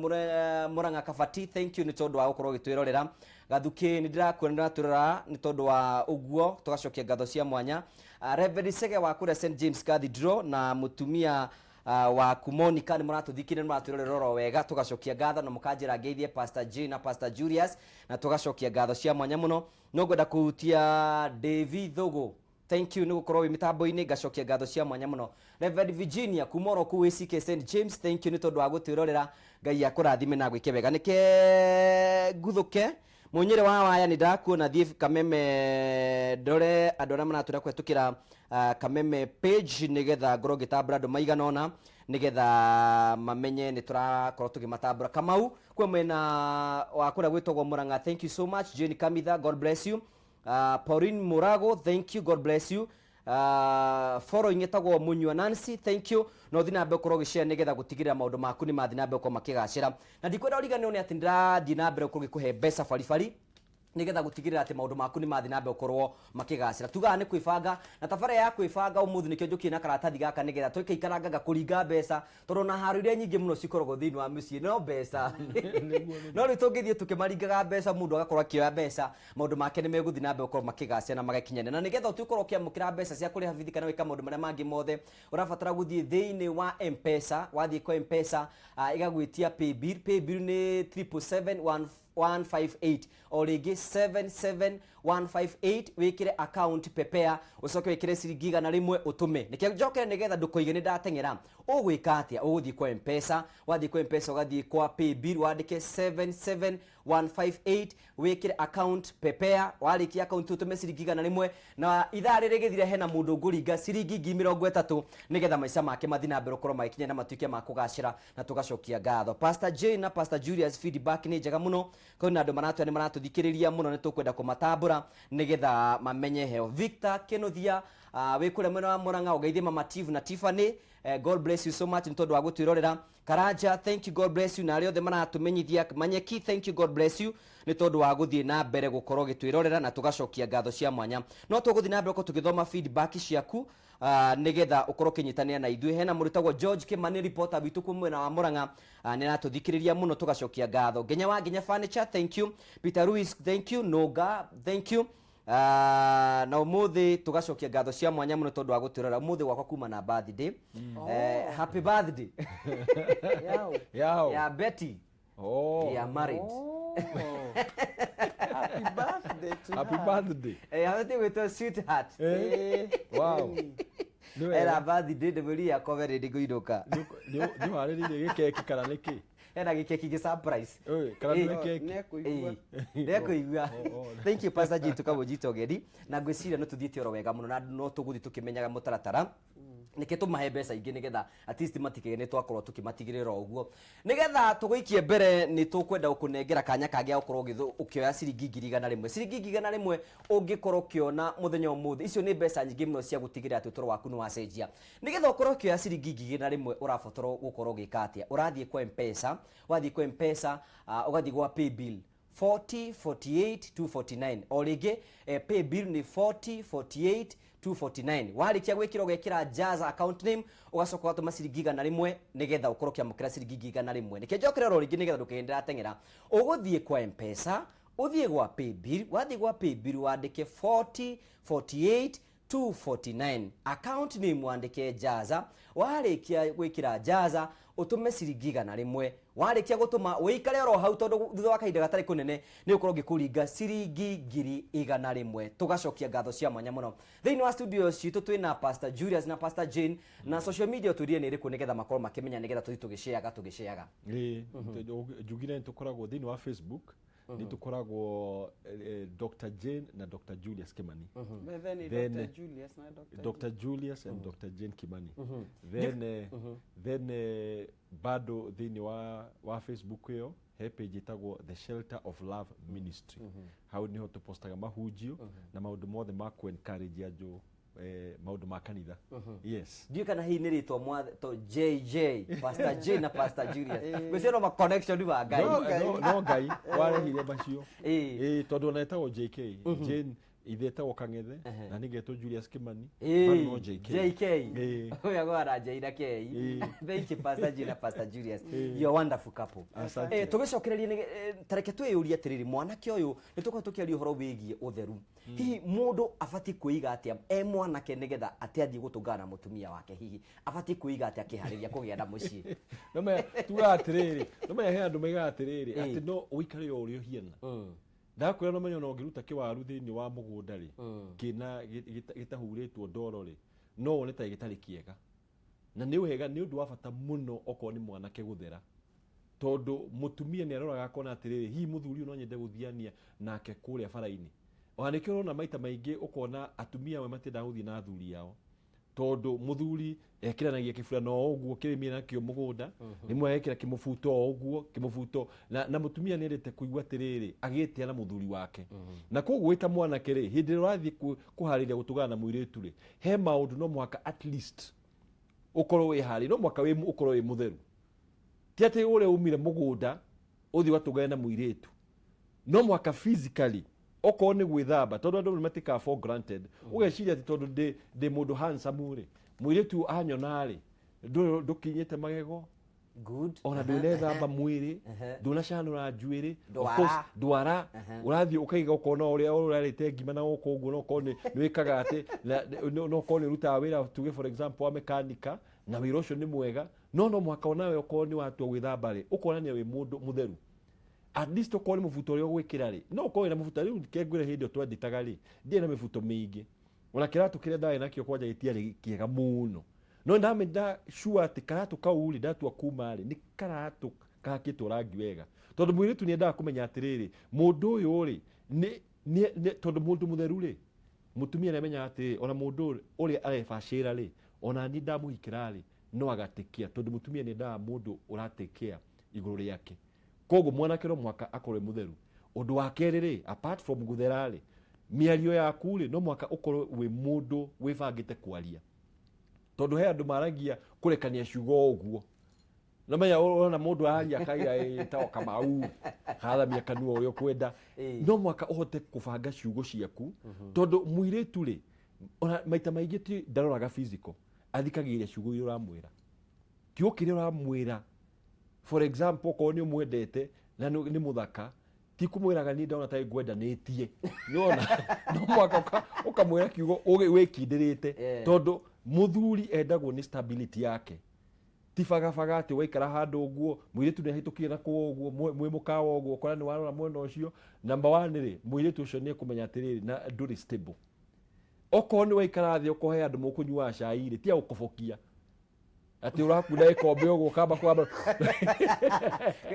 Murang'a Kabati thank you nĩ tondũ wa gũkorwo ũgĩtwĩrorera Gathuki nĩ ndĩrakuona ndĩratwĩrora nĩ tondũ wa ũguo tũgacokia ngatho cia mwanya Reverend Sege wa kũrĩa St James Cathedral na mũtumia wa Kumonika nĩ mũratũthikĩrĩria nĩ mũratwĩrorera oro wega tũgacokia ngatho na mũkanjĩra ngeithie Pastor J na Pastor Julius na tũgacokia ngatho cia mwanya mũno no ngwenda kũhutia David Thogo thank you nĩ gũkorwo wĩ mĩtambo-inĩ ngacokia ngatho cia mwanya mũno Reverend Virginia kumoro kũu CK St James thank you nĩ tondũ wa gũtwĩrorera Ngai akũrathime na gwĩke wega nĩke nguthũke Munyere wa waya nĩ ndakuona thiĩ Kameme ndore andũ arĩa maratwĩra kũhetũkĩra Kameme page nĩgetha ngorwo ngĩtambũra andũ maigana ũna nĩgetha mamenye nĩ tũrakorwo tũkĩmatambũra Kamau kwa mwena wa kũrĩa gwĩtagwo Murang'a thank you so much Jane Kamitha God bless you Pauline Murago thank you God bless you following etagwo Munywa Nancy thank you no thina mbe korwo gĩshare nĩgetha gũtigĩrĩra maũndũ maku nĩ mathi na mbe gũkorwo makĩgacĩra na ndikwenda ũriganĩrwo nĩ atĩ ndĩrathiĩ na mbere gũkorwo gĩkũhe mbeca baribari nĩgetha gũtigĩrĩra atĩ maũndũ maku nĩ mathi na mbere gũkorwo makĩgacĩra tugaga nĩ kwĩbanga na tabarĩra ya kwĩbanga ũmũthĩ nĩkĩo njũkie na karatathi gaka nĩgetha tũikaikaranga kũringa mbeca tondũ na haro iria nyingĩ mũno cikoragwo thĩinĩ wa mĩciĩ no mbeca no rĩu tũngĩthiĩ tũkĩmaringaga mbeca mũndũ agakorwo akĩoya mbeca maũndũ make nĩ megũthi na mbere gũkorwo makĩgacĩra na magakinyana na nĩgetha ũtuĩkorwo ũkĩamũkĩra mbeca cia kũrĩha bithi kana gwĩka maũndũ marĩa mangĩ mothe ũrabatara gũthiĩ thĩinĩ wa M-Pesa wathiĩ kwa M-Pesa ĩgagwĩtia paybill nĩ 77158 o rĩngĩ 77158 wĩkĩre account prepare ũcoke wĩkĩre ciringi igana rĩmwe ũtũme nĩkĩo njokere nĩgetha ndũkoige nĩ ndateng'era ũgwĩka atĩa ũgũthiĩ kwa M-Pesa wathiĩ kwa M-Pesa ũgathiĩ kwa paybill wandĩke 77158 wĩkĩre account prepare warĩkia account ũtũme ciringi igana rĩmwe na ithaa rĩrĩ gĩthire hena mũndũ ngũringa ciringi 30,000 nĩgetha maica make mathi na mbere gũkorwo magĩkinya na matuĩke ma kũgacĩra na tũgacokia ngatho Pastor J na Pastor Julius feedback nĩ njega mũno kwĩna andũ maratwĩra nĩ maratũthikĩrĩria mũno nĩ tũkwenda kũmatambũra nĩgetha mamenye heo Victor Kenothia wĩ kũrĩa mwena wa Murang'a ũgeithie Mama Tive na Tiffany God bless you so much nĩ tondũ wa gũtwĩrorera Karanja thank you God bless you na arĩa othe maratũmenyithia Manyeki thank you God bless you nĩ tondũ wa gũthiĩ na mbere gũkorwo gĩtwĩrorera na tũgacokia ngatho cia mwanya no tũgũthiĩ na mbere tũgĩthoma feedback ciaku nĩgetha ũkorwo ũkĩnyitanĩra na ithuĩ hena mũndũ wĩtagwo George Kimani reporter witũ kuma mwena wa Murang'a nĩ aratũthikĩrĩria mũno tũgacokia ngatho Ngenya Furniture thank you Peter Ruiz thank you Noga thank you na ũmũthĩ tũgacokia ngatho cia mwanya mũno tondũ wa gũtwĩrora ũmũthĩ gwakwa kuma na birthday happy birthday Yao. ya Betty ya married Happy birthday to Happy her. birthday. happy with sweetheart Wow. era birthday ndĩmũri yakwa very ndĩgũinũka Nĩ warĩrĩire gĩkeki kana nĩkĩ? ena gĩkeki gĩ surprise Kana nĩ keki? Nĩekũigua. ndekũigua thank you Pastor J tukabũnjita ũgeni na ngwĩciria no tũthiĩte oro wega mũno na no tũgũthiĩ tũkĩmenyaga mũtaratara nĩkĩ tũmahe mbeca ingĩ nĩgetha at least matikĩge nĩ twakorwo tũkĩmatigĩrĩra ũguo nĩgetha tũgũikie mbere nĩ tũkwenda gũkũnengera kanya kangĩ gũkorwo ũkĩoya ciringi 100,000 ciringi 100,000 ũngĩkorwo ũkĩona mũthenya ũmũthĩ icio nĩ mbeca nyingĩ mũno cia gũtigĩrĩra atĩ ũtũũro waku nĩ wacenjia nĩgetha ũkorwo ũkĩoya ciringi 100,000 ũrabatarwo gũkorwo ũgĩka atĩa ũrathiĩ kwa M-Pesa wathiĩ kwa M-Pesa ũgathiĩ gwa paybill 4048 o rĩngĩ paybill nĩ 4048 warĩkia gwĩkĩra ũgekĩra Jaza account name ũgacoka ũgatũma ciringi 100 nĩgetha ũkorwo ũkĩamũkĩra ciringi 100 nĩkĩo njokera oro rĩngĩ nĩgetha ndũkĩhĩndĩra teng'era ũgũthiĩ kwa M-Pesa ũthiĩ gwa paybill wathiĩ gwa paybill wandĩke 4048 account name wandĩke Jaza warĩkia gwĩkĩra Jaza ũtũme ciringi 100 warĩkia gũtũma wĩikare oro hau tondũ thutha wa kahinda gatarĩ kũnene nĩ ũkorwo ngĩkũringa ciringi 100,000 tũgacokia ngatho cia mwanya mũno thĩinĩ wa studio citũ twĩna Pastor Julius na Pastor Jane na social media tũrie nĩ ĩrĩkũ nĩgetha makorwo makĩmenya nĩgetha tũthiĩ tũgĩceaga njugire nĩ tũkoragwo thĩinĩ wa Facebook nĩ tũkoragwo Dr. Jane na Dr. Julius Kimani Then Dr. Julius na Dr. Julius and Dr. Jane Kimani then bado thĩinĩ wa Facebook ĩyo he page itagwo The Shelter of Love Ministry. Hau niho tupostaga mahunjio na maundu mothe ma ku encourage anju maundu ma kanitha. Yes. Ndio kana hii nilitwa mwa to JJ, Pastor J na Pastor Julius. Gwicero ma connection ni wa Ngai. No Ngai warehire macio. Tondu naetagwo JK. Jane ithetagwo Kang'ethe na ningetwo Julius Kimani no JK. Oya gwara Jaira K. Thank you Pastor J na Pastor Julius. You are wonderful couple. Tugicokereria tareke twiyuria atiriri mwanake uyu nituko tukiaria uhoro wigie utheru. Hihi mundu abati kuiga atia mwanake nigetha atiathie gutungana mutumia wake, hihi abati kuiga atia akihariria kugia na mucii? Nome tuga atiriri, nome he andu maiga atiriri ati no uikare yo uri hiena. Ndakwira no menyo no ngiruta kiwaru thiini wa mugunda ri kina gitahuritwo ndoro ri no one ta gitari kiega, na ni wega ni undu wa bata muno oko ni mwanake guthera, tondu mutumia ni aroraga akona atiriri hi muthuri no nyende guthiania nake kuria bara-ini. Ohanike urona maita maingi ukona atumia amwe matenda guthii na athuri yao, tondu muthuri ekiranagia kibulano uguo kirimira nakio mugunda rimwe ekira kimubuto uguo kimubuto na mutumia ni endete kuigua atiriri agitia na muthuri wake. Na koguo ita mwanake ri hindi urathi kuhariria gutugana na muiritu ri he maundu no mwaka at least ukorwo wi hari, no mwaka wi ukorwo wi mutheru. Ti ati ure umire mugunda uthi watugana na muiritu, no mwaka physically oko ni gwithamba, tondu andu matika for granted ugeciria ati tondu de mundu handsome ri muiritu anyona ri ndukinyite magego good ona ndunethamba mwiri ndunashanura njuiri of course ndwara urathi ukaiga ukona uria urarite ngima na uko uguo no kone ni wikaga ati no kone ruta wira tuge for example wa mekanika na wira ucio ni mwega no mwaka onawe uko ni watu gwithamba ri ukonania wi mundu mutheru. At least uko ni mufuto uri gwikira ri no uko na mufuto ri kengwire hindi twanditaga ri ndie na mifuto mingi ona kiratu kire ndae nakio kwanja gitiari kiega muno no ndamenda sure ati karatu kauli ndatua kuma ri ni karatu kakitwo rangi wega, tondu mwiritu ni endaga kumenya atiriri mundu uyu ri ni tondu mundu mutheru ri mutumia ni amenya ati ona mundu uri arebacira ri ona ni ndamuhikira ri no agatikia, tondu mutumia ni endaga mundu uratekea iguru riake. Koguo mwanake no mwaka akorwe mutheru. Undu wa keri ri apart from guthera ri miario yaku ri no mwaka ukorwe wi mundu wibangite kwaria, tondu he andu maragia kurekania ciugo uguo no menya ona mundu aria kaiga ta Kamau hathamia kanua urio kwenda no mwaka uhote kubanga ciugo ciaku, tondu muiritu ri ona maita maingi ti ndaroraga physical athikagiria ciugo iria uramwira ti ukire uramwira. For example ko ni umwendete na ni muthaka ti kumwiraga ni ndona tai ngwendanitie niona no mwaka ukamwira kiugo wikindirite tondu muthuri endagwo ni stability yake ti bagabaga ati waikara handu uguo mwiritu ni hitukire na kuo uguo mwi mukawa uguo kora ni warora mwena ucio. Number 1 ri mwiritu ucio ni kumenya atiriri na nduri stable oko ni waikara thi ukohe andu mukunyua cai ri ti ukubokia ati urakunda ikombe uguo kamba kwamba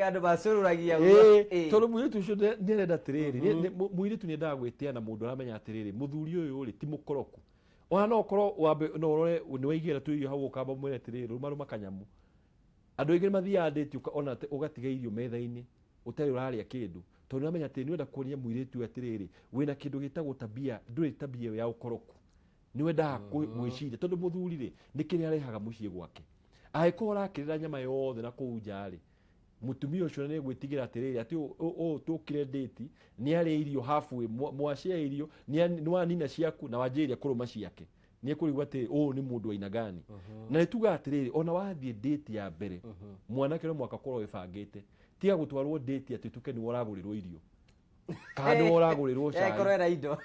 andu basururagia tondu mwiritu ucio ni renda atiriri mwiritu ni endaga gwitia na mundu aramenya atiriri muthuri uyu ri ti mukoroku ona no korwo wambe no urore ni waigira tu irio hau ukamba mwene atiriri rumaruma kanyamu andu aingi mathia ndeti ona ugatiga irio metha-ini utari uraria kindu tondu namenya ati ni wenda kuonia mwiritu atiriri wina kindu gitagwo tabia nduri tabia ya ukoroku ni wenda gwiciria tondu muthuri ri ni kiri arehaga mucii gwake aiko urakirira nyama yothe na kuu njari mutumia ucio ni gwitigira atiriri ati tukire date ni ari irio halfway mwashia irio ni wanina ciaku na wanjiria kuruma ciake ni kurigwa ati ni mundu aina gani na nituga atiriri ona wathie date ya mbere mwanake no mwaka korwo wibangite tiga gutwarwo date ati tuke ni woragurirwo irio kandi woragurirwo cai korwo na indo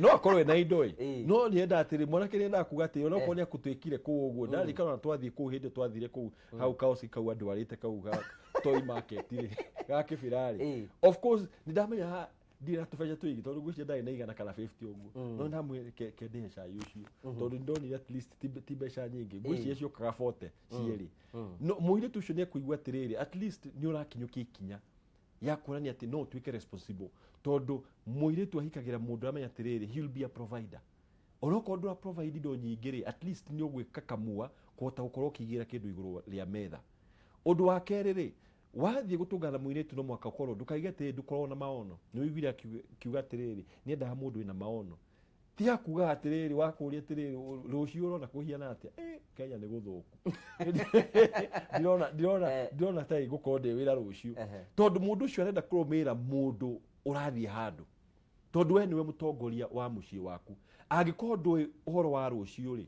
no akorwe na indo no ni enda atiri mwanake ni enda kuga ati ona ko ni akutwikire ku uguo ndari kana twathie ku hindi twathire ku hau kaosi kau andu arite kau toy market ri gake firari of course ni ndamenya ndira tufeja twigi tondu gwicia ndari na igana kana 50 uguo no ndamwe kende cha yucio tondu ndoni at least tibe cha nyingi gwicia cio kaga 40 cieri no muire tucio ni kuigua atiriri at least ni urakinyukia ikinya ya kurani ati no twike responsible tondu muiritu ahikagira mundu amenya atiriri he'll be a provider onoko ndura provide indo nyingiri at least ni ugwika kamua kuhota gukorwo kigira kindu iguru ria metha. Undu wa keriri wathiĩ gũtũngana mũirĩtu no mwaka ũkorwo ndũkaige atĩ ndũkorwo na maono. Nĩ wĩiguire akiuga atĩrĩrĩ nĩendaga mũndũ wĩna maono. Tiga kuga atĩrĩrĩ wakũria atĩrĩrĩ rũciũ ũrona kũhiana atĩa. Kenya nĩ gũthũku. Ndirona ta igũkorwo ndĩ wĩra rũciũ. Tondũ mũndũ ũcio arenda kũrũmĩrĩra mũndũ ũrathiĩ handũ. Tondũ we nĩwe mũtongoria wa mũciĩ waku. Angĩkorwo ndũĩ ũhoro wa rũciũ rĩ,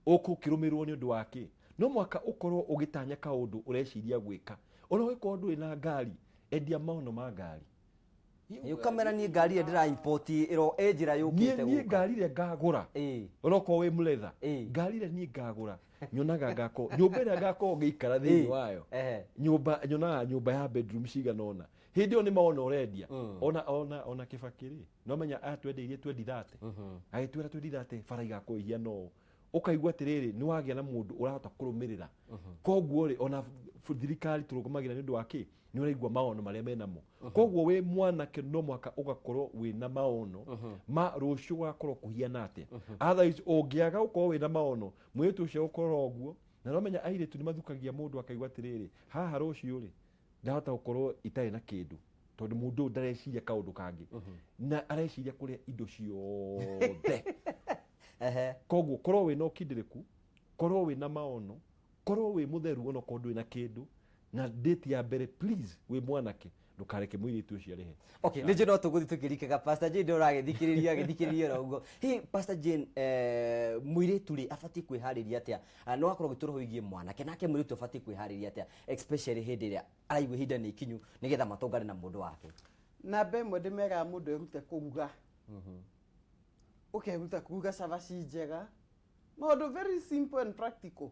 ũkũrũmĩrĩrwo nĩ ũndũ wake. No mwaka ũkorwo ũgĩtanya kaũndũ ũreciria gwĩka. Ona ũngĩkorwo ndũĩ na ngari, endia maono ma ngari. Kamera ni ngari ĩrĩa ndĩra-import ĩro njĩra yũkĩte niĩ ngari ĩrĩa ngagũra onokorwo wĩ mũletha, ngari ĩrĩa niĩ ngagũra nyonaga ngako nyũmba ĩrĩa ngakorwo ngĩikara thĩinĩ wayo, nyonaga nyũmba ya bedroom cigana ũna. Hĩndĩ ĩyo nĩ maono ũrendia. Ona Kĩbakĩ rĩ, no menya atwendeirie 2030 agĩtwĩra 2030 bara igakorwo ihiana ũũ. Ũkaigua atĩrĩrĩ nĩ wagĩa na mũndũ ũrahota kũrũmĩrĩra. Koguo rĩ ona thirikari tũrũgamagĩra nĩ ũndũ wa kĩ? Nĩ ũraigua maono marĩa menamo. Koguo wĩ mwanake no mwaka ũgakorwo wĩna maono ma rũciũ gũgakorwo kũhiana atĩa. Otherwise ũngĩaga gũkorwo wĩna maono, mũirĩtu ũcio ũkorwo ũguo, na no menya airĩtu nĩ mathukagia mũndũ akaigua atĩrĩrĩ haha rũciũ rĩ ndahota gũkorwo itarĩ na kĩndũ. Tondũ mũndũ ũyũ ndareciria kaũndũ kangĩ na areciria kũrĩa indo ciothe. Koguo korwo wĩna ũkindĩrĩku, korwo wĩna maono, korwo wĩ mũtheru ona korwo ndũrĩ na kĩndũ, na date ya mbere please wĩ mwanake ndũkareke mũirĩtu ũcio arehe. Okay, nĩ no tũgũthiĩ tũkĩrikaga Pastor Jane ũragĩthikĩrĩria ũguo. Hey Pastor Jane, mũirĩtu rĩ abatiĩ kwĩharĩria atĩa? No akorwo gĩtũro wĩgiĩ mwanake nake mũirĩtu abatiĩ kwĩharĩria atĩa, especially hĩndĩ ĩrĩa araigua ihinda nĩ ikinyu nĩgetha matongane na mũndũ wake? Namba ĩmwe ndĩmeraga mũndũ erute kũruga. Ũkeruta kũruga cabaci njega. Maũndũ very simple and practical.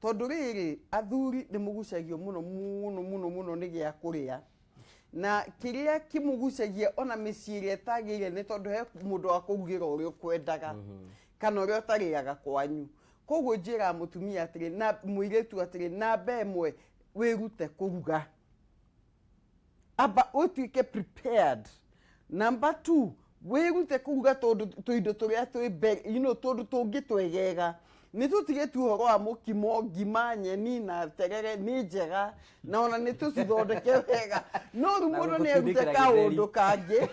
Tondũ rĩrĩ athuri nĩ mũgucagio mũno nĩ gĩa kũrĩa. Na kĩrĩa kĩmũgucagia ona mĩciĩ ĩrĩa ĩtagĩrĩire nĩ tondũ he mũndũ wa kũrugĩra ũrĩa ũkwendaga kana ũrĩa ũtarĩaga kwanyu. Koguo njĩra mũtumia atĩrĩ na mũirĩtu atĩrĩ namba ĩmwe wĩrute kũruga. Amba ũtuĩke prepared. Number 2, wĩrute kũruga tũindo tũrĩa tũndũ tũngĩ twegega. Nĩ tũtigĩtu ũhoro wa mũkimo, ngima, nyeni na terere nĩ njega na ona nĩ tũcithondeke wega. No rĩu mũndũ nĩ erute kaũndũ kangĩ.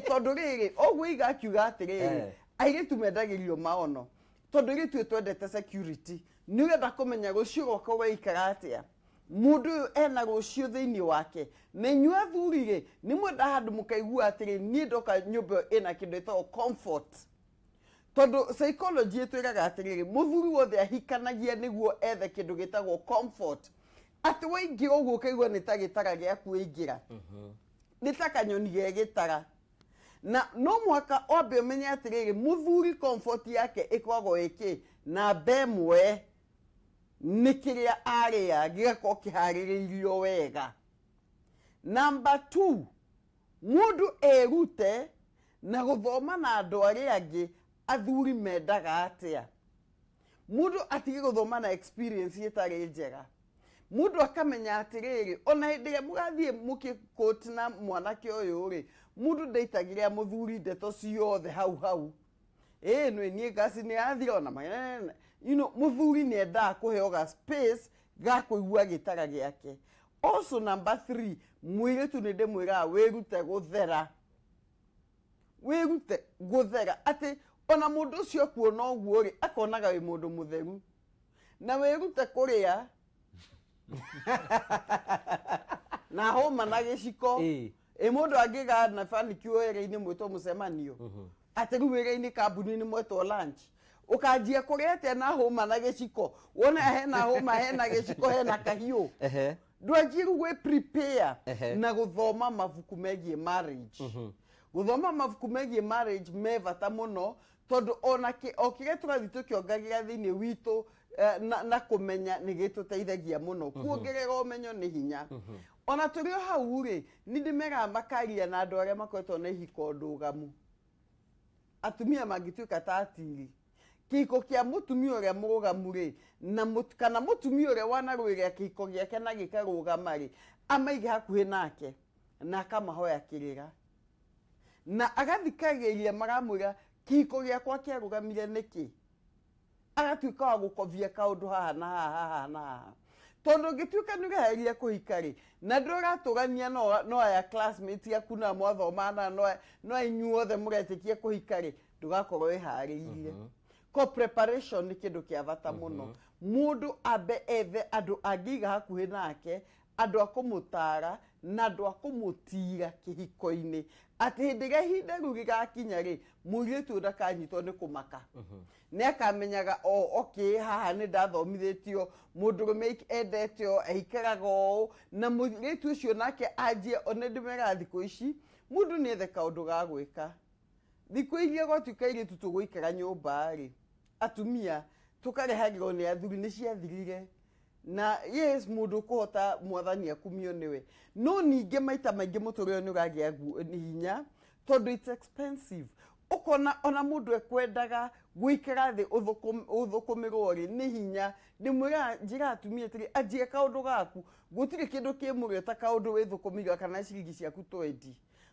Tondũ rĩrĩ ũguo igakiuga atĩrĩrĩ airĩtu mendagĩrio maono. Tondũ rĩtue twendete security. Nĩ ũrenda kũmenya rũciũ rwakwa gũikara atĩa. Mũndũ ũyũ ena rũciũ thĩinĩ wake. Na inyuĩ athuri rĩ nĩ mwenda handũ mũkaigua atĩrĩ niĩ ndoka nyũmba ĩna kĩndũ ĩtagwo comfort. Tondũ psychology ĩtwĩraga atĩrĩrĩ mũthuri wothe ahikanagia nĩguo ethe kĩndũ gĩtagwo comfort. Atĩ waingĩra ũguo ũkaigua nĩ ta gĩtara gĩaku waingĩra. Nĩ ta kanyoni gegĩtara. Na no mwaka wambe ũmenye atĩrĩrĩ mũthuri comfort yake ĩkoragwo ĩkĩ namba ĩmwe nĩ kĩrĩa arĩa gĩgakorwo kĩharĩrĩirio wega. Number 2, mũndũ erute na gũthoma na andũ arĩa angĩ athuri mendaga atĩa. Mũndũ atige gũthoma na experience ĩtarĩ njega. Mũndũ akamenya atĩrĩrĩ ona hĩndĩ ĩrĩa mũgathiĩ mũkĩkũti na mwanake ũyũ rĩ mũndũ ndaitagĩrĩra mũthuri ndeto ciothe hau. Nĩ niĩ ngasi nĩ yathira ona magene. Mũthuri nĩ endaga kũheo ga space ga kũigua gĩtara gĩake. Also number 3, mũirĩtu nĩ ndĩmwĩraga wĩrute gũthera. Wĩrute gũthera atĩ ona mũndũ ũcio kuona ũguo rĩ akonaga wĩ mũndũ mũtheru. Na wĩrute kũrĩa na homa na gĩciko. Mũndũ angĩga na faniki wĩra-inĩ mwĩtwo mũcemanio. Atĩ rĩu wĩra-inĩ kambuni-inĩ mwĩtwo lunch. Ũkanjia kũrĩa atĩa na homa na gĩciko. Wona hena homa hena gĩciko hena kahiũ. Ndwanjie gwĩ prepare na gũthoma mabuku megiĩ marriage. Gũthoma mabuku megiĩ marriage me bata mũno tondũ ona o kĩrĩa tũrathiĩ tũkĩongagĩra thĩinĩ witũ na kũmenya nĩ gĩtũteithagia mũno. Kuongerera ũmenyo nĩ hinya. Ona tũrĩ o hau rĩ nĩ ndĩmeraga makaria na andũ arĩa makoretwo na ihiko ndũgamu. Atumia mangĩtuĩka ta atiri. Kĩhiko kĩa mũtumia ũrĩa mũrũgamu rĩ kana mũtumia ũrĩa wanarũĩrĩra kĩhiko gĩake na gĩkarũgama rĩ amaige hakuhĩ nake na akamahoya kĩrĩra. Na agathikagĩrĩria maramwĩra kĩhiko gĩakwa kĩarũgamire nĩkĩ. Agatuĩka wa gũkobia kaũndũ haha na haha na haha. tondo gituika nugaheria kuhikari na ndoratugania no aya classmates yaku na mwathomana no inyuothe muretikie kuhikari ndugakorwo ihariire ko preparation ni kindu kia bata muno mundu abe ethe andu angiga hakuhi nake andu akumutara na andu akumutira kihiko-ini ati hindiga hinda rugigakinya ri muritu ndakanyitwo ni kumaka ne akamenyaga okay haha ni ndathomithitio mundu make endetio ehikarago na muritu ucio nake anjie one ndimera thiko ici mundu ni ethe kaundu ga gwika thiko iria gotuika iri tutuguikara nyumba ri atumia tukarehagirwo ni athuri ni ciathirire na yes mundu kuhota mwathani akumio niwe no ninge maita maingi muturire ni uragia hinya tondu it's expensive ukona ona mundu ekwendaga guikara thi uthukumirwo ri ni hinya ndimwira njira atumia tiri ajie kaundu gaku gutiri kindu kimuri ta kaundu withukumirwa kana ciringi ciaku 20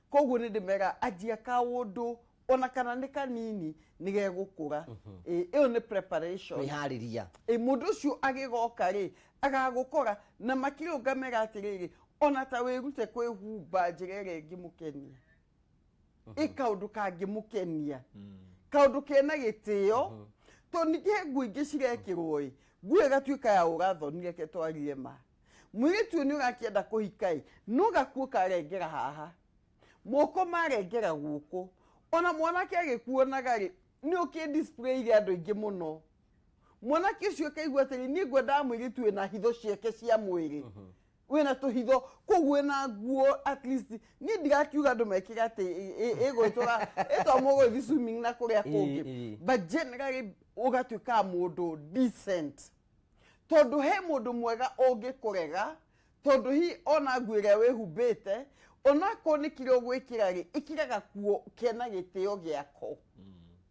koguo ni ndimera ajie kaundu ona kana ni kanini nige gukura iyo ni preparation ihariria mundu ucio agigoka ri agagukora na makiro ngamera atiriri ona ta wirute kwihumba njirere ngimukenia kaundu kangimukenia kaundu kena gitio to nige ngui ngicirekirwo ngui gatuika ya urathonire ke twarire ma mwiritu ni urakienda kuhikai no gakuoka rengera haha moko marengera guku ona mwanake agikuonaga ri ni uki display ri andu ingi muno mwanake ucio kaigua atiri ni ngwenda mwiritu ina hitho ciake cia mwiri wena tuhitho kugwe na nguo at least ni ndigakiuga andu mekira ati igwitora eto mogo thi swimming na kuria kungi but generally ugatuika mundu decent tondu he mundu mwega ungikurega tondu hi ona ngwire wihumbite ona ko ni kiro gwikira ri ikiraga kuo kena gitio giako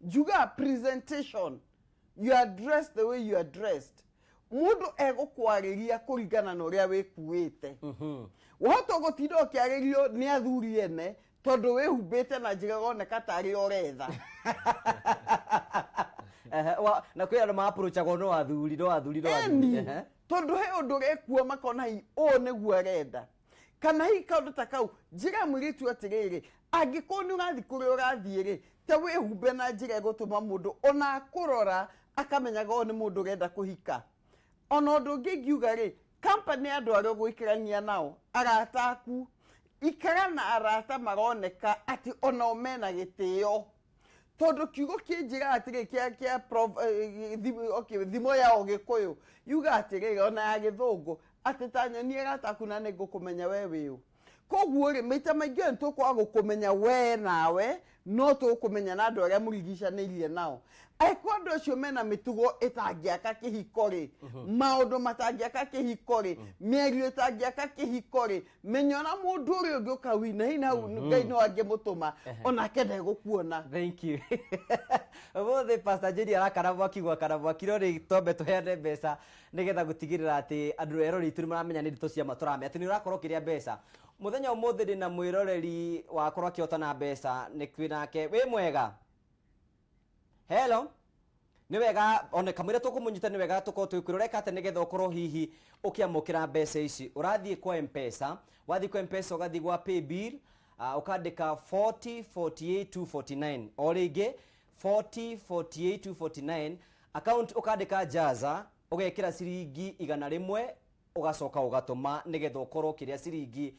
juga presentation you are dressed the way you are dressed mundu egukwariria kuringana na uria wikuite wahota gutinda ukiaririo ni athuri ene tondu wihumbite na njira goneka tari oretha na kwira no approachago no athuri tondu he undu gekuo makona hi o niguo arenda kana hi kaundu ta kau njira mwiritu atiriri angikoni urathi kuria urathiri te wihumbe na njira gutuma mundu ona kurora akamenyaga o ni mundu urenda kuhika ona undu ngiuga ri company andu ario gwikirania nao arata aku ikara na arata maroneka ati ona omena gitio tondu kiugo kinjira atiri kia thimo yao gikuyu yuga atiri ona ya githungu ati tanyoni arata aku na nigukumenya we wiu koguo ri maita maingi ntukwa gukumenya we nawe no tukumenya na andu aria murigicaneirie nao aiko andu acio mena mitugo itangiaka kihiko ri maundu matangiaka kihiko ri mierio itangiaka kihiko ri menyona mundu uri ungi ukawina hina ngai no angimutuma ona kende gukuona. Thank you. Bothe Pastor Jerry arakara bwakigwa kana bwakiro ri tombe tuheane mbeca nigetha gutigirira ati andu erori turi maramenya ni ndito cia maturame ati ni urakorwo kiria mbeca muthenya umuthi ndi na mwiroreri wakorwo akiotana mbeca ni kwinake wi mwega. Hello. Ni wega one kamwira tukumunyita ni wega tuko twikiroreka ate nigetha ukorwo hihi ukiamukira mbeca ici urathie kwa M-Pesa wathi kwa M-Pesa ugathi gwa pay bill ukandika 4048 o ringi 4048 account ukandika jaza ugekira ciringi 100 ugacoka ugatuma nigetha ukorwo kiria ciringi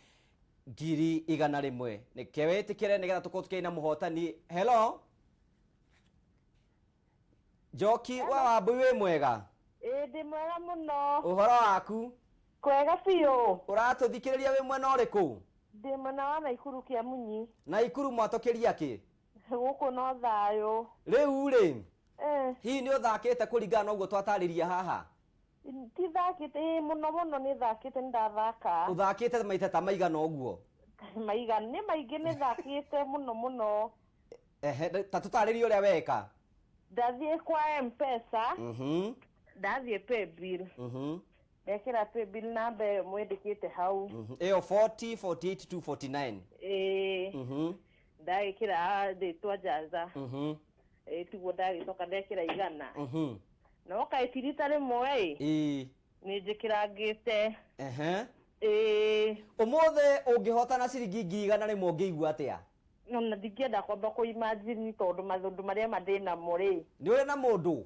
100 nike wetikire nigetha tuko tukiina muhotani. Hello Joki wa Wambui wi mwega? Ndi mwega muno. Uhoro waku? Kwega biu. Uratuthikiriria wi mwena uriku? Ndi mwena wa Naikuru kia Munyi. Naikuru mwatokeria ki? Guku no thayo. Riu ri? Hi ni uthakite kuringana na uguo twatariria haha? Ti thakite muno ni thakite ndathaka. Uthakite maita ta maigana uguo? Maigana ni maingi ni thakite muno. Ta tutariria uria weka. Ndathie kwa M-Pesa. Ndathie pay bill. Ndekira pay bill namba mwendikite hau. Eyo 4048 ndagikira nditwa jaza. Tiguo ndagitoka ndekira igana. No kaitirita rimwe nĩ njĩkĩrangĩte ũmũthĩ ũngĩhotana ciringi 100 rĩmwe ũngĩigua atĩa? na ndingĩenda kwamba kũimagine tondũ mathũndũ marĩa mandĩ namo rĩ. Nĩ ũrĩ na mũndũ?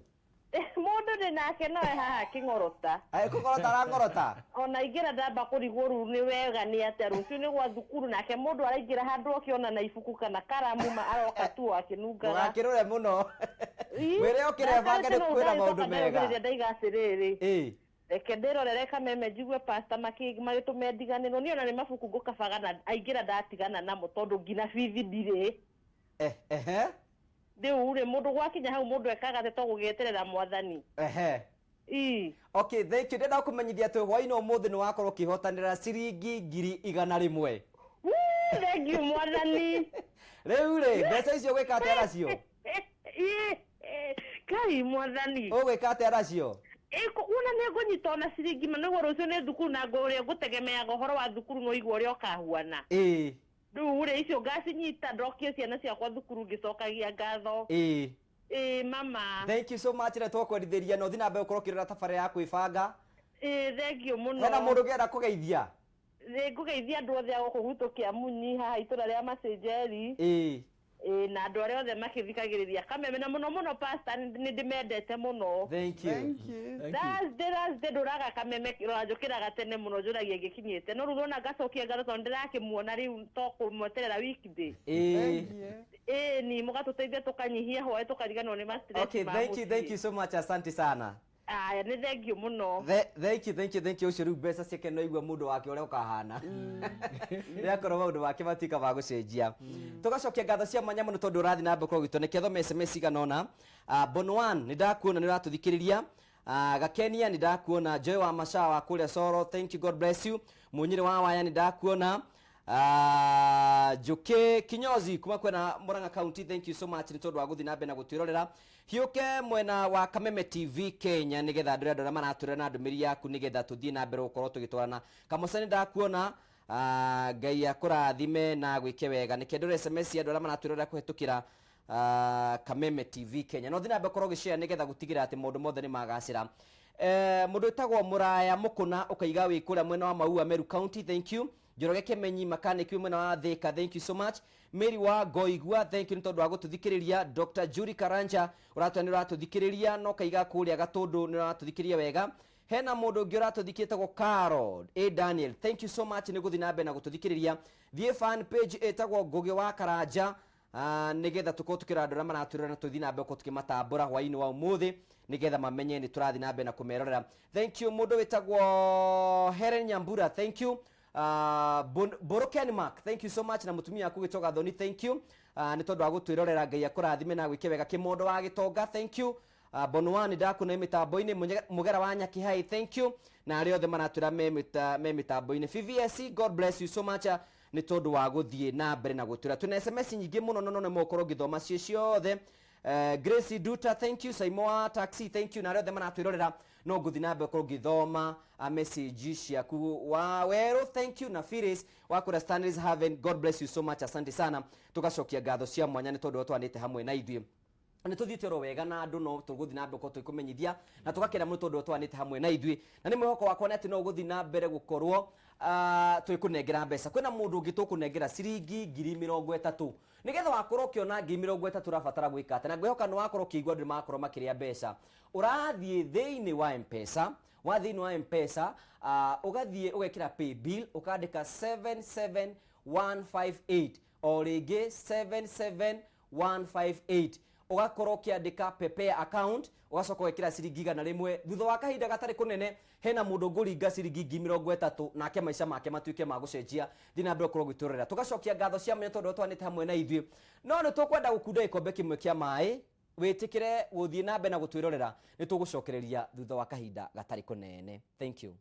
Mũndũ ndĩ nake noe haha kĩng'orota. Kũng'orota arang'orota? Ona ingĩra ndamba kũrigwo rĩu nĩ wega nĩ atĩa rũciũ nĩ gwa thukuru nake mũndũ araingĩra handũ akĩona na ibuku kana karamu aroka tu akĩnungaga. Ndũgakĩrore mũno. Wĩre ũkĩre bange nĩ kwĩra maũndũ mega. Ndaiga atĩrĩrĩ. Reke ndĩrorere kameme njigue pastor magĩtũme ndiganĩrwo niĩ ona nĩ mabuku ngũkabaga na aingĩra ndatigana namo tondũ nginya bithi ndirĩ. Rĩu rĩ mũndũ gwakinya hau mũndũ ekaga atĩ to gũgĩeterera mwathani. Okay, thank you. Ndenda kũmenyithia atĩ hwaĩ-inĩ ũmũthĩ nĩ wakorwo ũkĩhotanĩra ciringi 100,000. Thank you mwathani. Rĩu rĩ mbeca icio gwĩka atĩa nacio? Kai mwathani. Ũgwĩka atĩa nacio? Una nĩ ngũnyita ona ciringi nĩguo rũciũ nĩ thukuru na ũrĩa ngũtegemeaga ũhoro wa thukuru no igua ũrĩa ũkahuana. Rĩu rĩ icio ngacinyita ndokie ciana ciakwa thukuru ngĩcokagia ngatho. Mama. Thank you so much. Retwo kwendithĩria no thiĩ na mbere ũkorwo ũkĩrora tabarĩra ya kwĩbanga. Thank you mũno. Hena mũndũ ũngĩenda kũgeithia? Ngũgeithia andũ othe a gũkũ gwitũ Kĩamuni haha itũra rĩa Macenjeri. Na andũ arĩa othe makĩthikagĩrĩria kameme na mũno mũno pastor nĩ ndĩmendete mũno. Thank you. Thursday ndũraga kameme njũkĩraga tene mũno njũragia ngĩkinyĩte no rĩu ona ngacokia ngatho tondũ ndĩrakĩmuona rĩu to kũmweterera weekday. Ni mũgatũteithia tũkanyihia hwaĩ tũkariganĩrwo nĩ ma-stress. Okay, thank you so much. Asante sana. Aya nĩ thank you mũno. Thank you. Ũcio rĩu mbeca ciake no igua mũndũ wake ũrĩa ũkahana. Nĩakorwo maũndũ make matuĩka ma gũcenjia. Tũgacokia ngatho cia mwanya mũno tondũ ũrathiĩ na mbere kũrwo gwitũ nĩkĩo thome SMS igana ũna. Bonwan nĩ ndakuona nĩ ũratũthikĩrĩria. Gakenia nĩ ndakuona. Joy wa Mashaa wa kũrĩa Soro, thank you, God bless you. Munyiri wa Waya nĩ ndakuona. Njuki Kinyozi kuma kwena Murang'a County, thank you so much nĩ tondũ wa gũthiĩ na mbere na gũtwĩrorera. Hiũke mwena wa Kameme TV Kenya nĩgetha andũ arĩa maratwĩrora na ndũmĩrĩri yaku nĩgetha tũthiĩ na mbere gũkorwo tũgĩtwarana. Kamũcani ndakuona. Ngai akũrathime na gwĩke wega. Nĩkĩo ndũre SMS andũ arĩa maratwĩrora kũhetũkĩra Kameme TV Kenya. No thiĩ na mbere korwo gĩshare nĩgetha gũtigĩrĩra atĩ maũndũ mothe nĩ magacĩra. Mũndũ wĩtagwo Mũraya Mũkũna ũkaiga wĩ kũrĩa mwena wa Maua Meru County, thank you. Njoroge Kemenyi Makaniki mwena wa Thika, thank you so much. Mary wa Ngoigua, thank you nĩ tondũ wa gũtũthikĩrĩria. Dr. Judy Karanja ũratwĩra nĩ ũratũthikĩrĩria no kaiga kũrĩa Gatũndũ nĩ ũratũthikĩrĩria wega. Hena mũndũ ũngĩ ũratũthikĩtagwo Carol Daniel, thank you so much nĩ gũthiĩ na mbere na gũtũthikĩrĩria. Thiĩ fan page ĩtagwo Ngũgĩ wa Karanja nĩgetha tũkorwo tũkĩrora andũ arĩa maratwĩrora na tũthiĩ na mbere gũkorwo tũkĩmatambũra hwaĩ-inĩ wa ũmũthĩ nĩgetha mamenye nĩ tũrathiĩ na mbere na kũmerorera. Thank you mũndũ wĩtagwo Helen Nyambura, thank you. Boroken Mark, thank you so much na mutumia waku gĩtoga Thoni, thank you. Nĩ tondũ wa gũtwĩrorera, Ngai akũrathime na gwĩke wega. Kĩmondo wa Gĩtonga, thank you. Bonwani ndakuna mĩtambo-inĩ. Mũgera wa Nyakihai, thank you. Na arĩa othe maratwĩra me mĩtambo-inĩ. VVSC, God bless you so much nĩ tondũ wa gũthiĩ na mbere na gũtwĩra. Twĩna SMS nyingĩ mũno no nĩ mũkorwo ngĩthoma ciothe. Gracie Duta, thank you. Saimoa Taxi, thank you. Na arĩa othe maratwĩrorera no ngũthiĩ na mbere korwo ngĩthoma message ciaku. Wa Werũ, thank you. Na Phyllis wa kũrĩa Stanley's Haven, God bless you so much. Asante sana. Tũgacokia ngatho cia mwanya nĩ tondũ twanĩte hamwe na ithuĩ. Nĩ tũthiĩte oro wega na andũ no tũgũthiĩ na mbere gũkorwo tũkĩmenyithia na tũgakena mũno tondũ twanĩte hamwe na ithuĩ. Na nĩ mwĩhoko wakwa nĩ atĩ no gũthiĩ na mbere gũkorwo twĩkũnengera mbeca. Kwĩna mũndũ ũngĩ tũkũnengera ciringi 30,000 nĩgetha wakorwo ũkĩona 30,000 ũrabatara gwĩka atĩ. Na ngwĩhoka nĩ wakorwo ũkĩigua andũ makorwo makĩrĩa mbeca. Ũrathiĩ thĩinĩ wa M-Pesa, wa thĩinĩ wa M-Pesa ũgathiĩ ũgekĩra pay bill ũkandĩka 77158 o rĩngĩ 77158 ugakorwo ukiandika prepare account ugacoka wekira ciringi 100 thutha wa kahinda gatari kunene hena mundu nguringa ciringi 30,000 nake maica make matuike ma gucenjia thina mbere korwo gwiturira tugacokia ngatho cia mwenye tondu twanite hamwe na ithuĩ no nĩ tukwenda gukunda ikombe kimwe kia mai witikire guthie na mbere na gutwirorera nĩ tugucokereria thutha wa kahinda gatari kunene. Thank you.